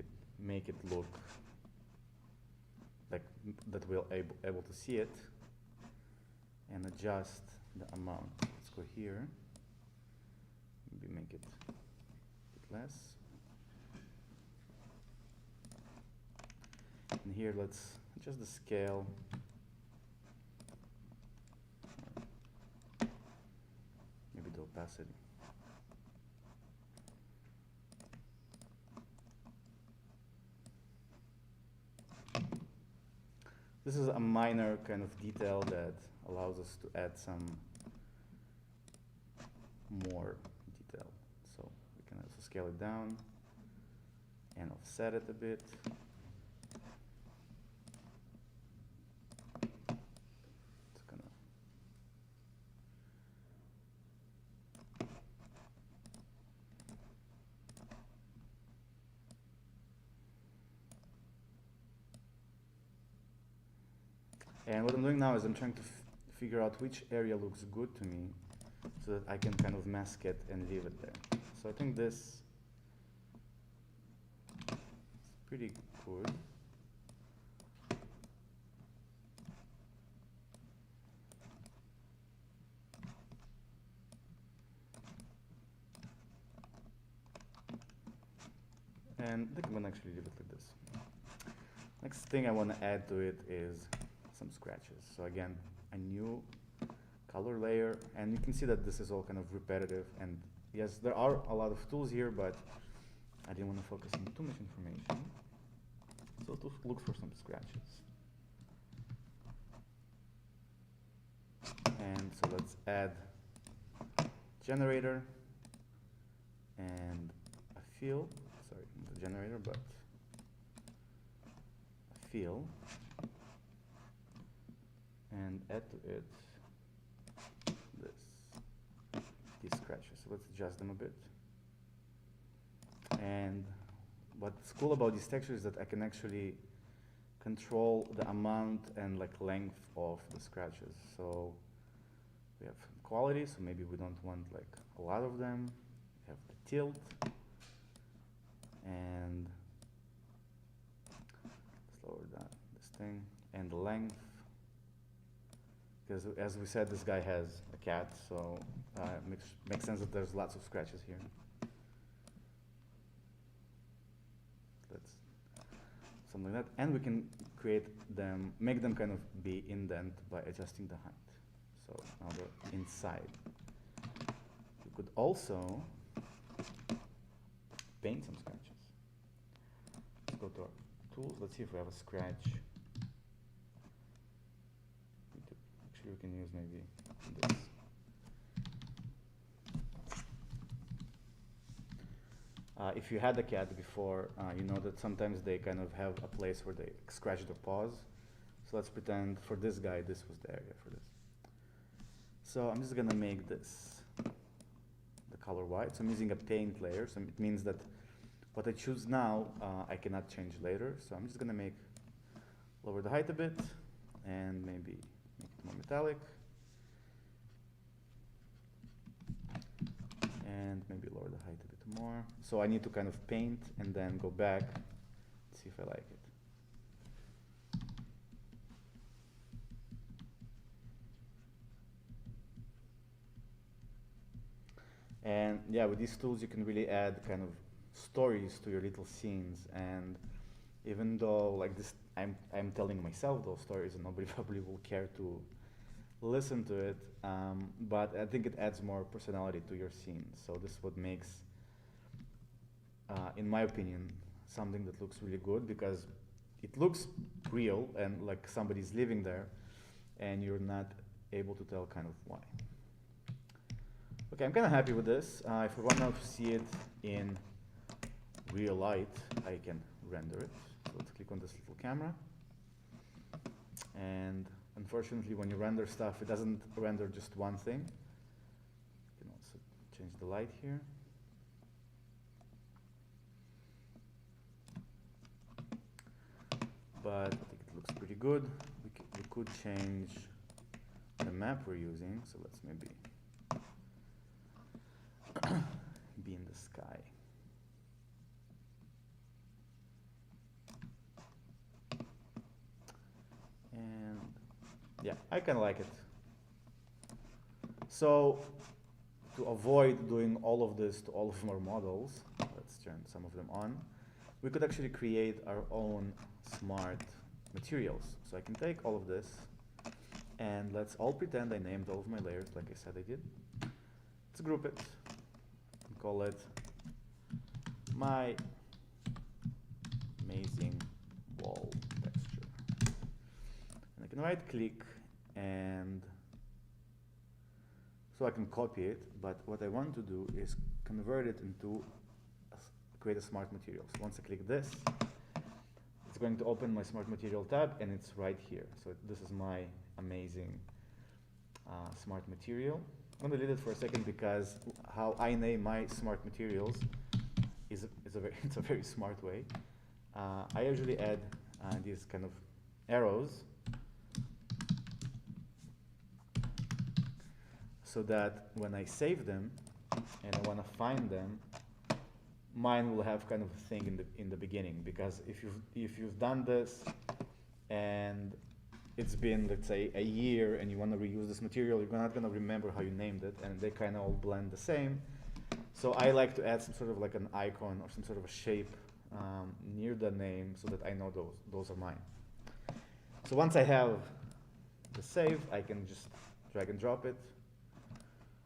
it look like that we're able to see it, and adjust the amount. Let's go here. Maybe make it a bit less. And here, let's adjust the scale. Maybe the opacity. This is a minor kind of detail that allows us to add some more detail. So we can also scale it down and offset it a bit. It's gonna And what I'm doing now is I'm trying to figure out which area looks good to me so that I can kind of mask it and leave it there. So I think this is pretty good. And I think I'm going to actually leave it like this. Next thing I want to add to it is some scratches. So again, a new color layer, and you can see that this is all kind of repetitive. And yes, there are a lot of tools here, but I didn't want to focus on too much information. So to look for some scratches. And so let's add generator and a fill. Sorry, not a generator, but a fill. And add to it these scratches. So let's adjust them a bit. And what's cool about these textures is that I can actually control the amount and like length of the scratches. So we have quality, so maybe we don't want like a lot of them. We have the tilt, and let's lower this thing, and the length. Because as we said, this guy has a cat, so it makes sense that there's lots of scratches here. That's something like that. And we can create them, make them kind of be indent by adjusting the height. So now they're inside. We could also paint some scratches. Let's go to our tools. Let's see if we have a scratch can use maybe this. If you had a cat before, you know that sometimes they kind of have a place where they scratch their paws. So let's pretend for this guy, this was the area for this. So I'm just gonna make this the color white. So I'm using a paint layer, so it means that what I choose now, I cannot change later. So I'm just gonna lower the height a bit, and maybe make it more metallic. And maybe lower the height a bit more. So I need to kind of paint and then go back, see if I like it. And yeah, with these tools you can really add kind of stories to your little scenes. And even though like this, I'm telling myself those stories and nobody probably will care to listen to it, but I think it adds more personality to your scene. So this is what makes, in my opinion, something that looks really good, because it looks real and like somebody's living there, and you're not able to tell kind of why. Okay, I'm kind of happy with this. If we want to see it in real light, I can render it. So let's click on this little camera. And unfortunately, when you render stuff, it doesn't render just one thing. You can also change the light here. But I think it looks pretty good. We could change the map we're using. So let's maybe be in the sky. And yeah, I kind of like it. So to avoid doing all of this to all of our models, let's turn some of them on. We could actually create our own smart materials. So I can take all of this, and let's all pretend I named all of my layers like I said I did. Let's group it and call it my amazing wall texture. And I can right click, and so I can copy it, but what I want to do is convert it into create a smart materials. Once I click this, it's going to open my smart material tab, and it's right here. So this is my amazing smart material. I'm going to delete it for a second because how I name my smart materials is a very smart way. I usually add these kind of arrows so that when I save them and I want to find them, mine will have kind of a thing in the beginning. Because if you've done this and it's been, let's say, a year and you want to reuse this material, you're not going to remember how you named it, and they kind of all blend the same. So I like to add some sort of like an icon or some sort of a shape near the name so that I know those are mine. So once I have the save, I can just drag and drop it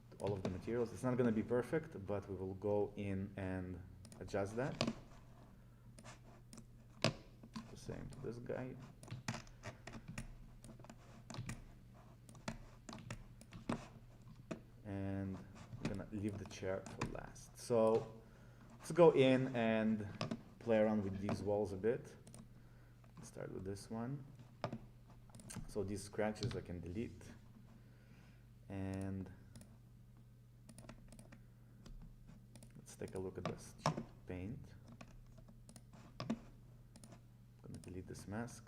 to all of the materials. It's not going to be perfect, but we will go in and adjust that. The same to this guy. And I'm gonna leave the chair for last. So let's go in and play around with these walls a bit. Let's start with this one. So these scratches I can delete. And let's take a look at this paint. I'm gonna delete this mask,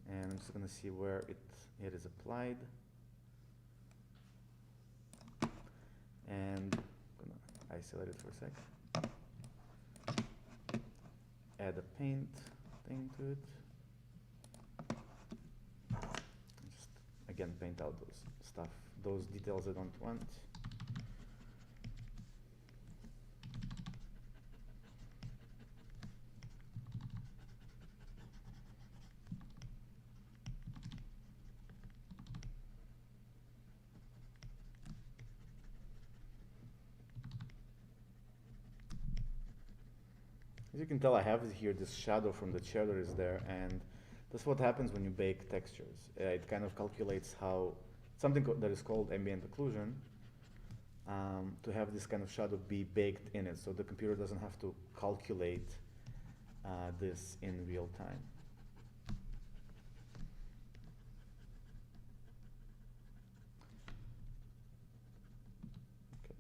and I'm just gonna see where it is applied. And I'm gonna isolate it for a sec. Add a paint thing to it. Just again paint out those details I don't want. As you can tell, I have here this shadow from the chair that is there, and that's what happens when you bake textures. It kind of calculates how something that is called ambient occlusion, to have this kind of shadow be baked in it, so the computer doesn't have to calculate this in real time. Okay.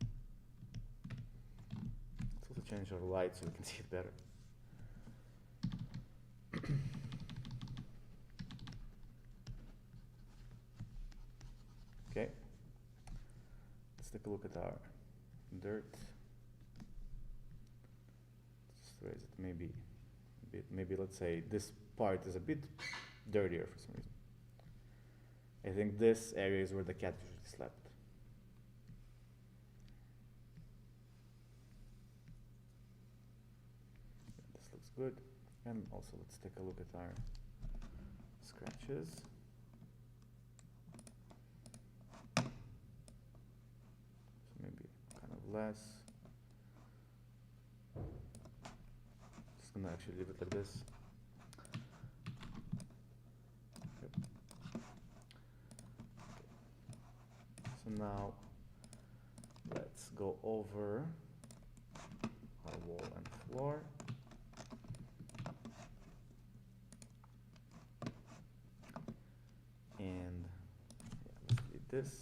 Let's also change our light so we can see it better. Okay, let's take a look at our dirt. Just raise it maybe a bit. Maybe let's say this part is a bit dirtier for some reason. I think this area is where the cat usually slept. This looks good. And also let's take a look at our scratches. Maybe kind of less. Just gonna actually leave it like this. Yep. Okay. So now let's go over our wall and floor. And yeah, let's delete this.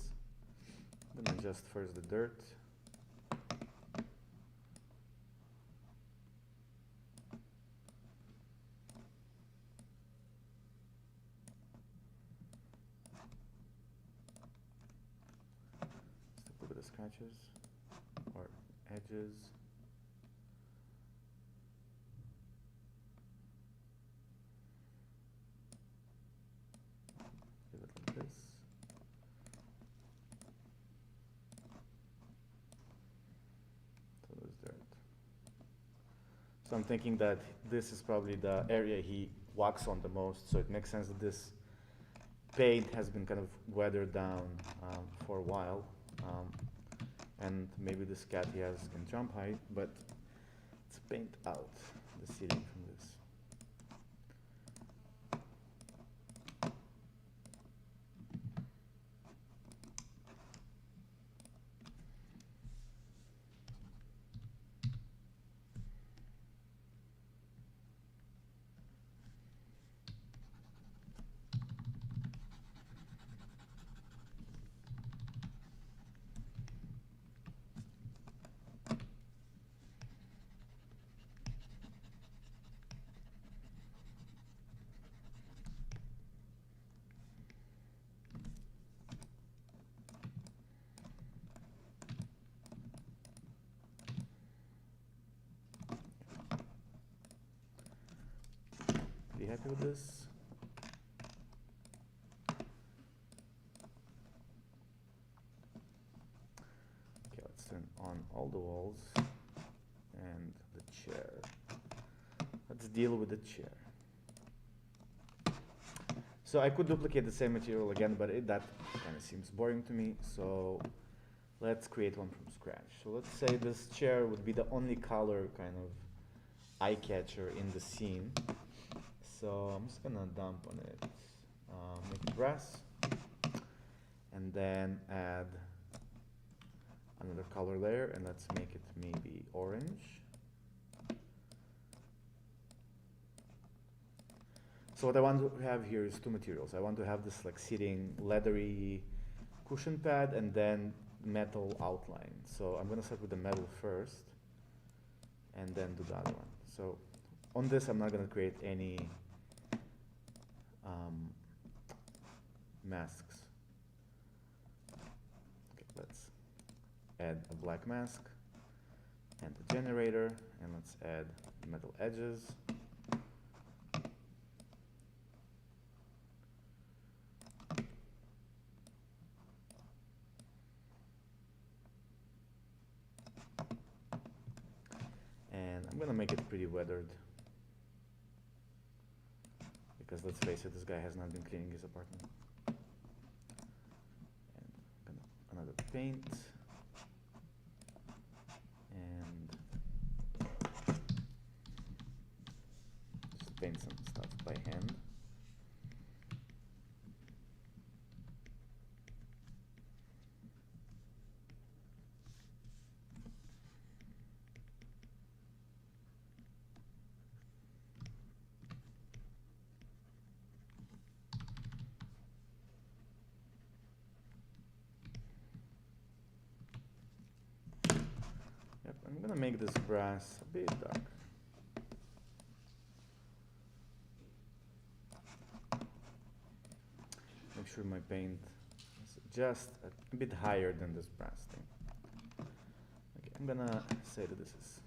Then adjust first the dirt. Let's look at the scratches or edges. Leave it like this. So I'm thinking that this is probably the area he walks on the most, so it makes sense that this paint has been kind of weathered down for a while. And maybe this cat he has can jump high, but let's paint out the ceiling from this. Pretty happy with this. Okay, let's turn on all the walls and the chair. Let's deal with the chair. So I could duplicate the same material again, but that kind of seems boring to me. So let's create one from scratch. So let's say this chair would be the only color kind of eye catcher in the scene. So I'm just gonna dump on it, make it brass, and then add another color layer, and let's make it maybe orange. So what I want to have here is two materials. I want to have this like sitting leathery cushion pad and then metal outline. So I'm gonna start with the metal first and then do the other one. So on this I'm not gonna create any masks. Okay, let's add a black mask and a generator, and let's add metal edges. And I'm gonna make it pretty weathered, because let's face it, this guy has not been cleaning his apartment. And another paint, and just paint some stuff by hand. I'm gonna make this brass a bit dark. Make sure my paint is just a bit higher than this brass thing. Okay, I'm gonna say that this is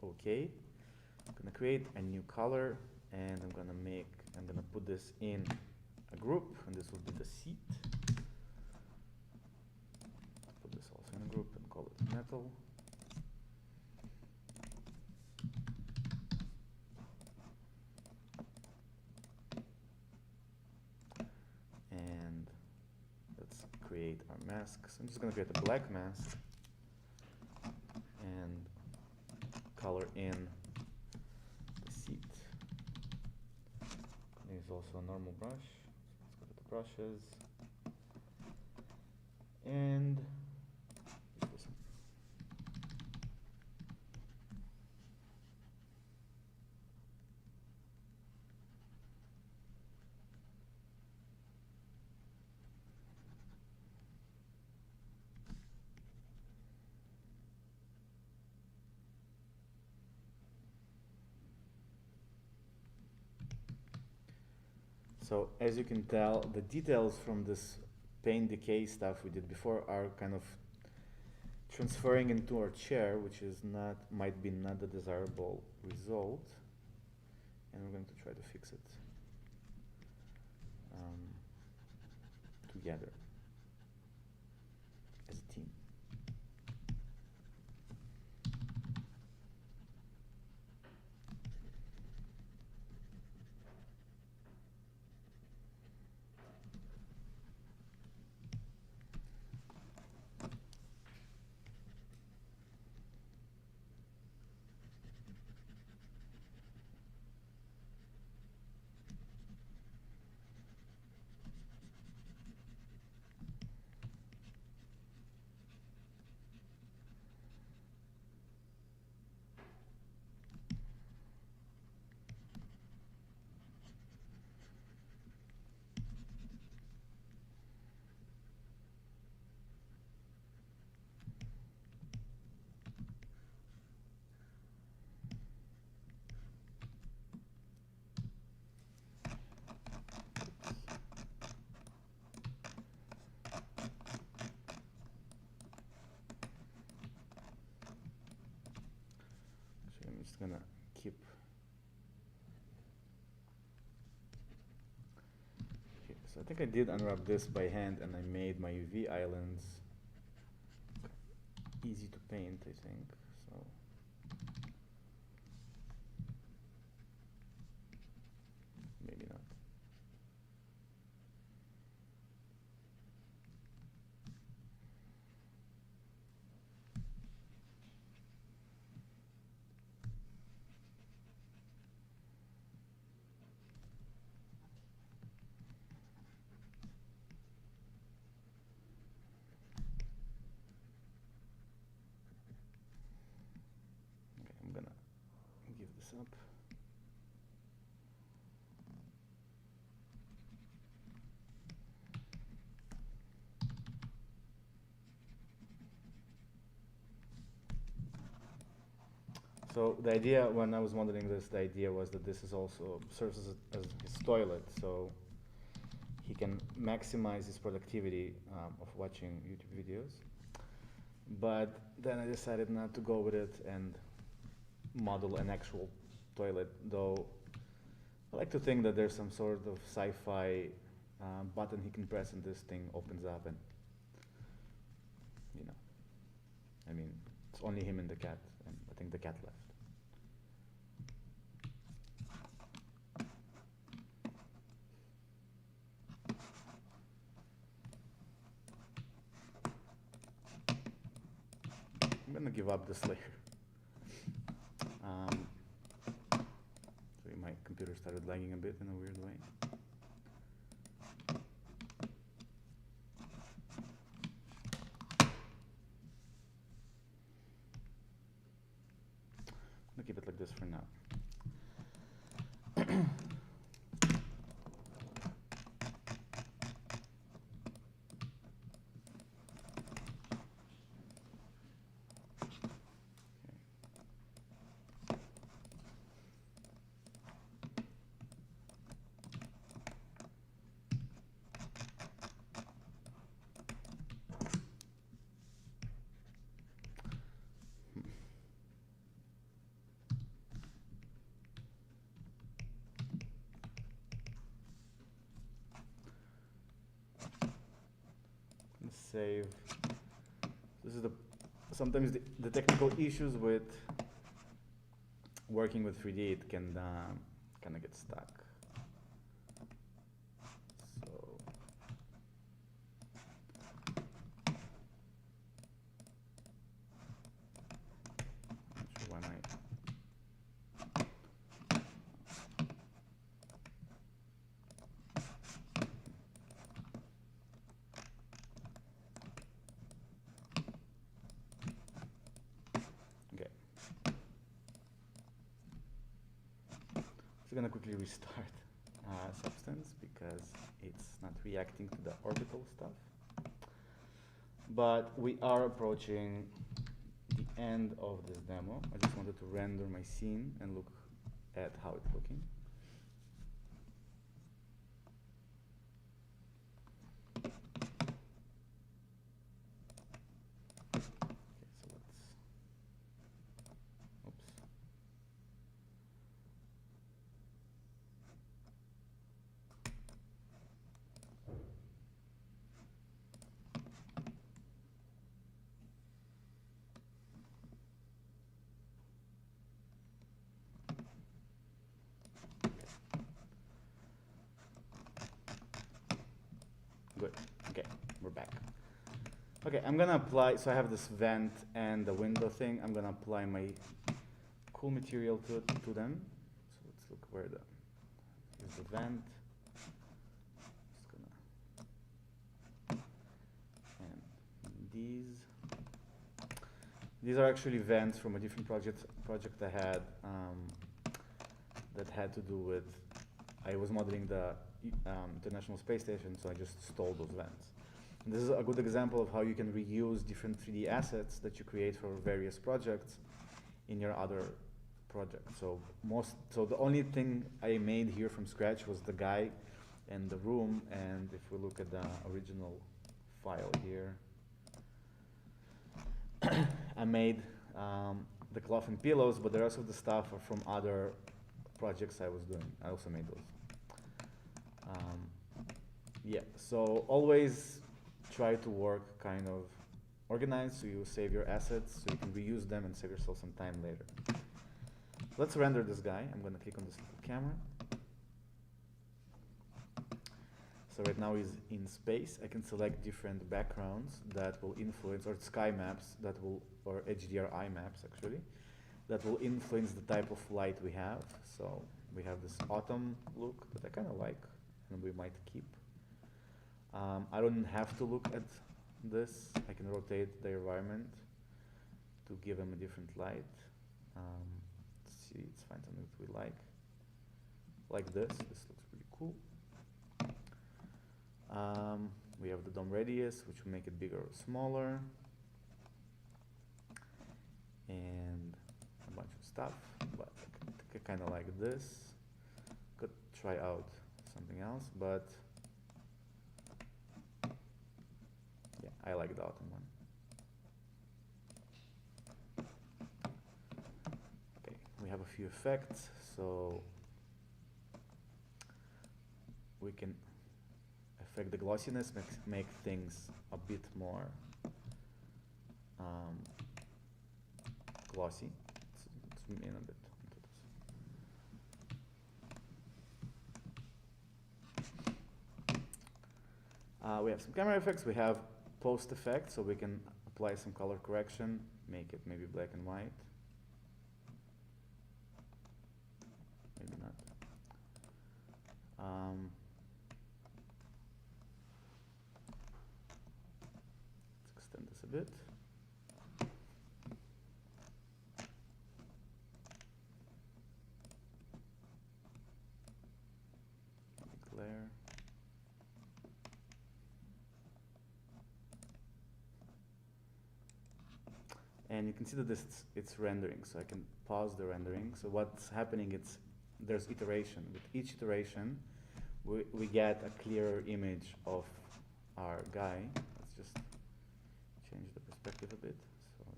okay. I'm gonna create a new color, and I'm gonna put this in a group, and this will be the seat. Put this also in a group and call it metal. And let's create our mask. So I'm just gonna create a black mask and color in the seat. Use also a normal brush. Let's go to the brushes and use this one. So as you can tell, the details from this paint decay stuff we did before are kind of transferring into our chair, which is might be not the desirable result. And we're going to try to fix it together as a team. Just gonna keep here. So I think I did unwrap this by hand, and I made my UV islands easy to paint, I think. So maybe not. Give this up. So the idea when I was modeling this, the idea was that this is also serves as his toilet, so he can maximize his productivity of watching YouTube videos. But then I decided not to go with it and model an actual toilet, though I like to think that there's some sort of sci-fi button he can press and this thing opens up, and I mean, it's only him and the cat, and I think the cat left. I'm gonna give up this layer. Sorry, my computer started lagging a bit in a weird way. I'm gonna keep it like this for now. save. This is sometimes the technical issues with working with 3D, it can kind of get stuck. So not sure why I'm gonna quickly restart Substance because it's not reacting to the orbital stuff. But we are approaching the end of this demo. I just wanted to render my scene and look at how it's looking. Good. Okay, we're back. Okay, I'm gonna apply, so I have this vent and the window thing. I'm gonna apply my cool material to them. So let's look where here's the vent. Just gonna, and these are actually vents from a different project I had that had to do with, I was modeling the International Space Station, so I just stole those vents. And this is a good example of how you can reuse different 3D assets that you create for various projects in your other projects. So the only thing I made here from scratch was the guy and the room, and if we look at the original file here, I made the cloth and pillows, but the rest of the stuff are from other projects I was doing. I also made those. Yeah, so always try to work kind of organized so you save your assets, so you can reuse them and save yourself some time later. Let's render this guy. I'm going to click on this little camera. So right now he's in space. I can select different backgrounds that will influence, or sky maps that will, or HDRI maps actually, that will influence the type of light we have. So we have this autumn look that I kind of like, and we might keep. I don't have to look at this. I can rotate the environment to give them a different light. Let's see, let's find something that we like this. This looks pretty cool. We have the dome radius, which will make it bigger or smaller, and a bunch of stuff. But I kind of like this. Could try out something else, but yeah, I like the autumn one. Okay, we have a few effects, so we can affect the glossiness, make things a bit more glossy. Let's zoom in a bit into this. We have some camera effects. We have post effects, so we can apply some color correction, make it maybe black and white. Maybe not. Let's extend this a bit. Glare. And you can see that it's rendering, so I can pause the rendering. So what's happening, there's iteration. With each iteration, we get a clearer image of our guy. Let's just change the perspective a bit. Sorry.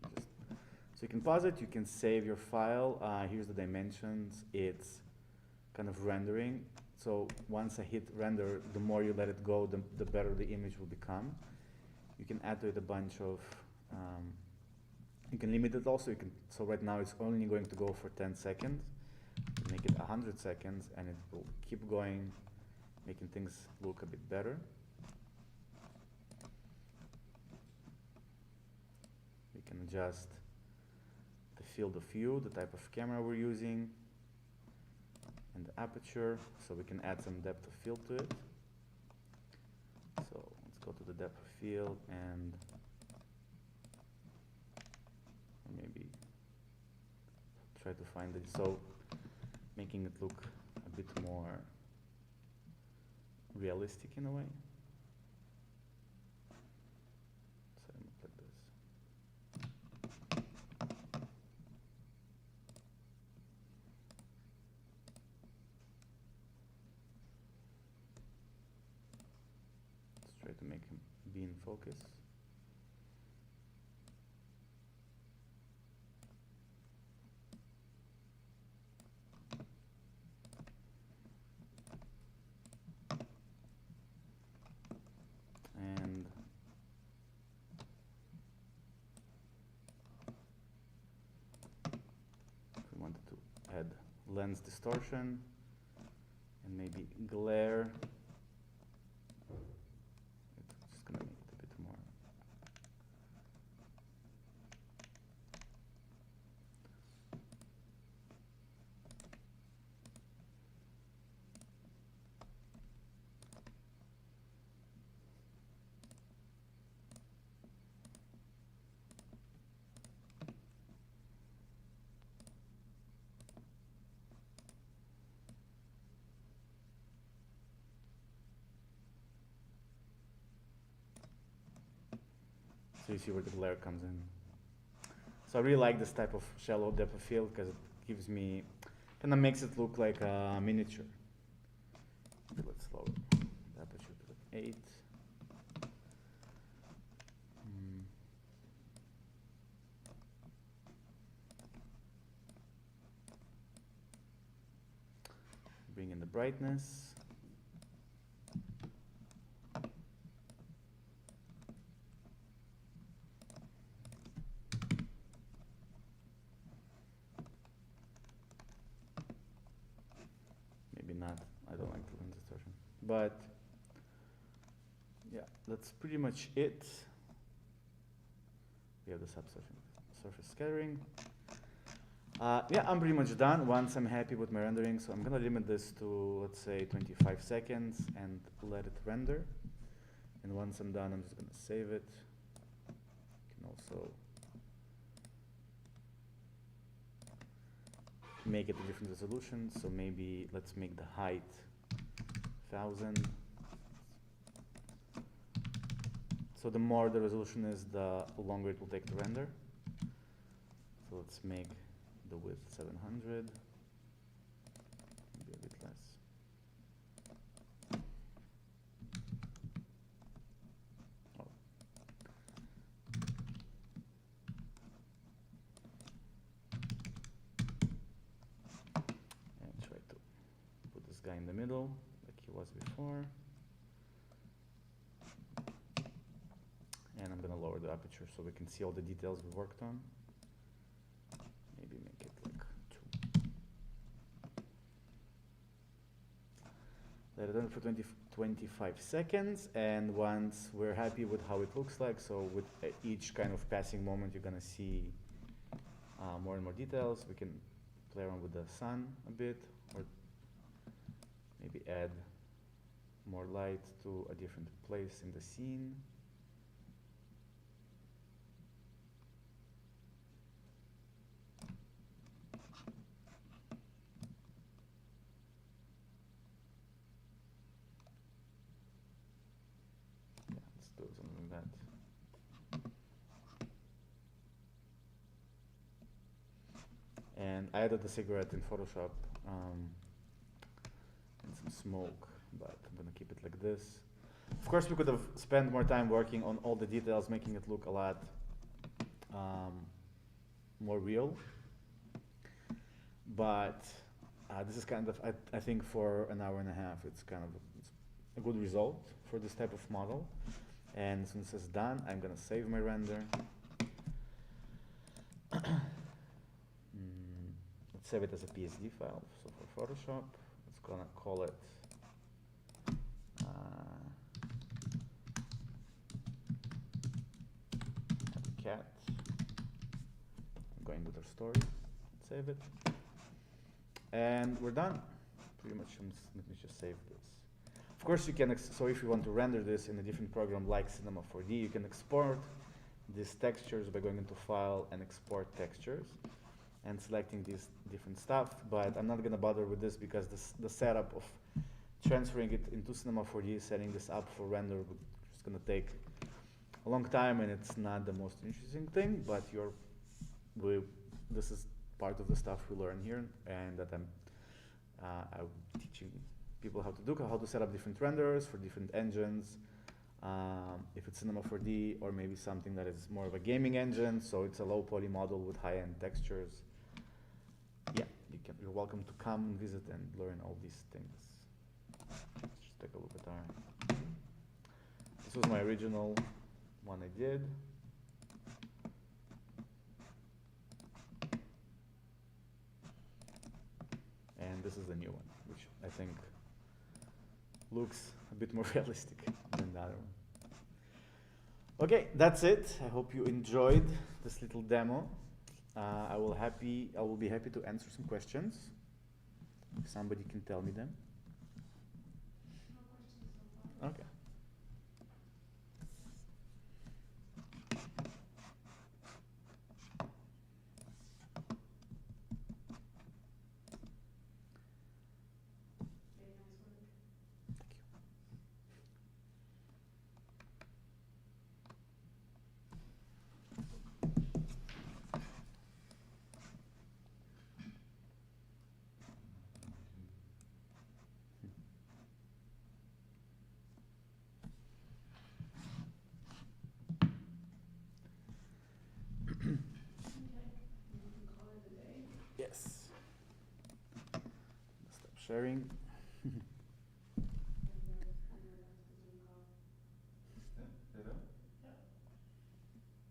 Okay. Just So you can pause it, you can save your file. Here's the dimensions. It's kind of rendering. So once I hit render, the more you let it go, the better the image will become. You can add to it a bunch of, you can limit it also. So right now it's only going to go for 10 seconds. Make it 100 seconds and it will keep going, making things look a bit better. We can adjust the field of view, the type of camera we're using, and the aperture, so we can add some depth of field to it. So let's go to the depth of field and maybe try to find it. So making it look a bit more realistic in a way. So I look like this. Let's try to make him be in focus. And if we wanted to add lens distortion and maybe glare, it's just gonna make it a bit more. So you see where the glare comes in. So I really like this type of shallow depth of field because it gives me, kind of makes it look like a miniature. Let's lower the aperture to like 8. Bring in the brightness. Maybe not, I don't like the lens distortion. But yeah, that's pretty much it. We have the surface scattering. Yeah, I'm pretty much done once I'm happy with my rendering. So I'm gonna limit this to, let's say, 25 seconds and let it render. And once I'm done, I'm just gonna save it. You can also make it a different resolution. So maybe let's make the height 1000. So the more the resolution is, the longer it will take to render. So let's make the width 700, maybe a bit less. Oh. And try to put this guy in the middle, like he was before. And I'm gonna lower the aperture so we can see all the details we worked on. Maybe make it like 2. Let it run for 25 seconds, and once we're happy with how it looks like, so with each kind of passing moment you're gonna see more and more details. We can play around with the sun a bit, or maybe add more light to a different place in the scene. And I added the cigarette in Photoshop and some smoke, but I'm gonna keep it like this. Of course, we could have spent more time working on all the details, making it look a lot more real. But this is kind of, I think for an hour and a half, it's kind of a good result for this type of model. And since it's done, I'm gonna save my render. Let's save it as a PSD file. So for Photoshop, it's gonna call it cat. I'm going with our story. Save it. And we're done. Pretty much, let me just save this. Of course, you can, so if you want to render this in a different program like Cinema 4D, you can export these textures by going into File and Export Textures and selecting these different stuff. But I'm not going to bother with this because the setup of transferring it into Cinema 4D, setting this up for render, is going to take a long time, and it's not the most interesting thing, but this is part of the stuff we learn here, and that I'm teaching people how to set up different renderers for different engines. If it's Cinema 4D, or maybe something that is more of a gaming engine, so it's a low poly model with high-end textures. Yeah, you're welcome to come and visit and learn all these things. Let's just take a look at our. This was my original one I did. And this is the new one, which I think looks a bit more realistic than the other one. Okay, that's it. I hope you enjoyed this little demo. I will be happy to answer some questions if somebody can tell me them. No questions so far. Okay. Very nice work. Okay, we can call it a day. Yes. Stop sharing.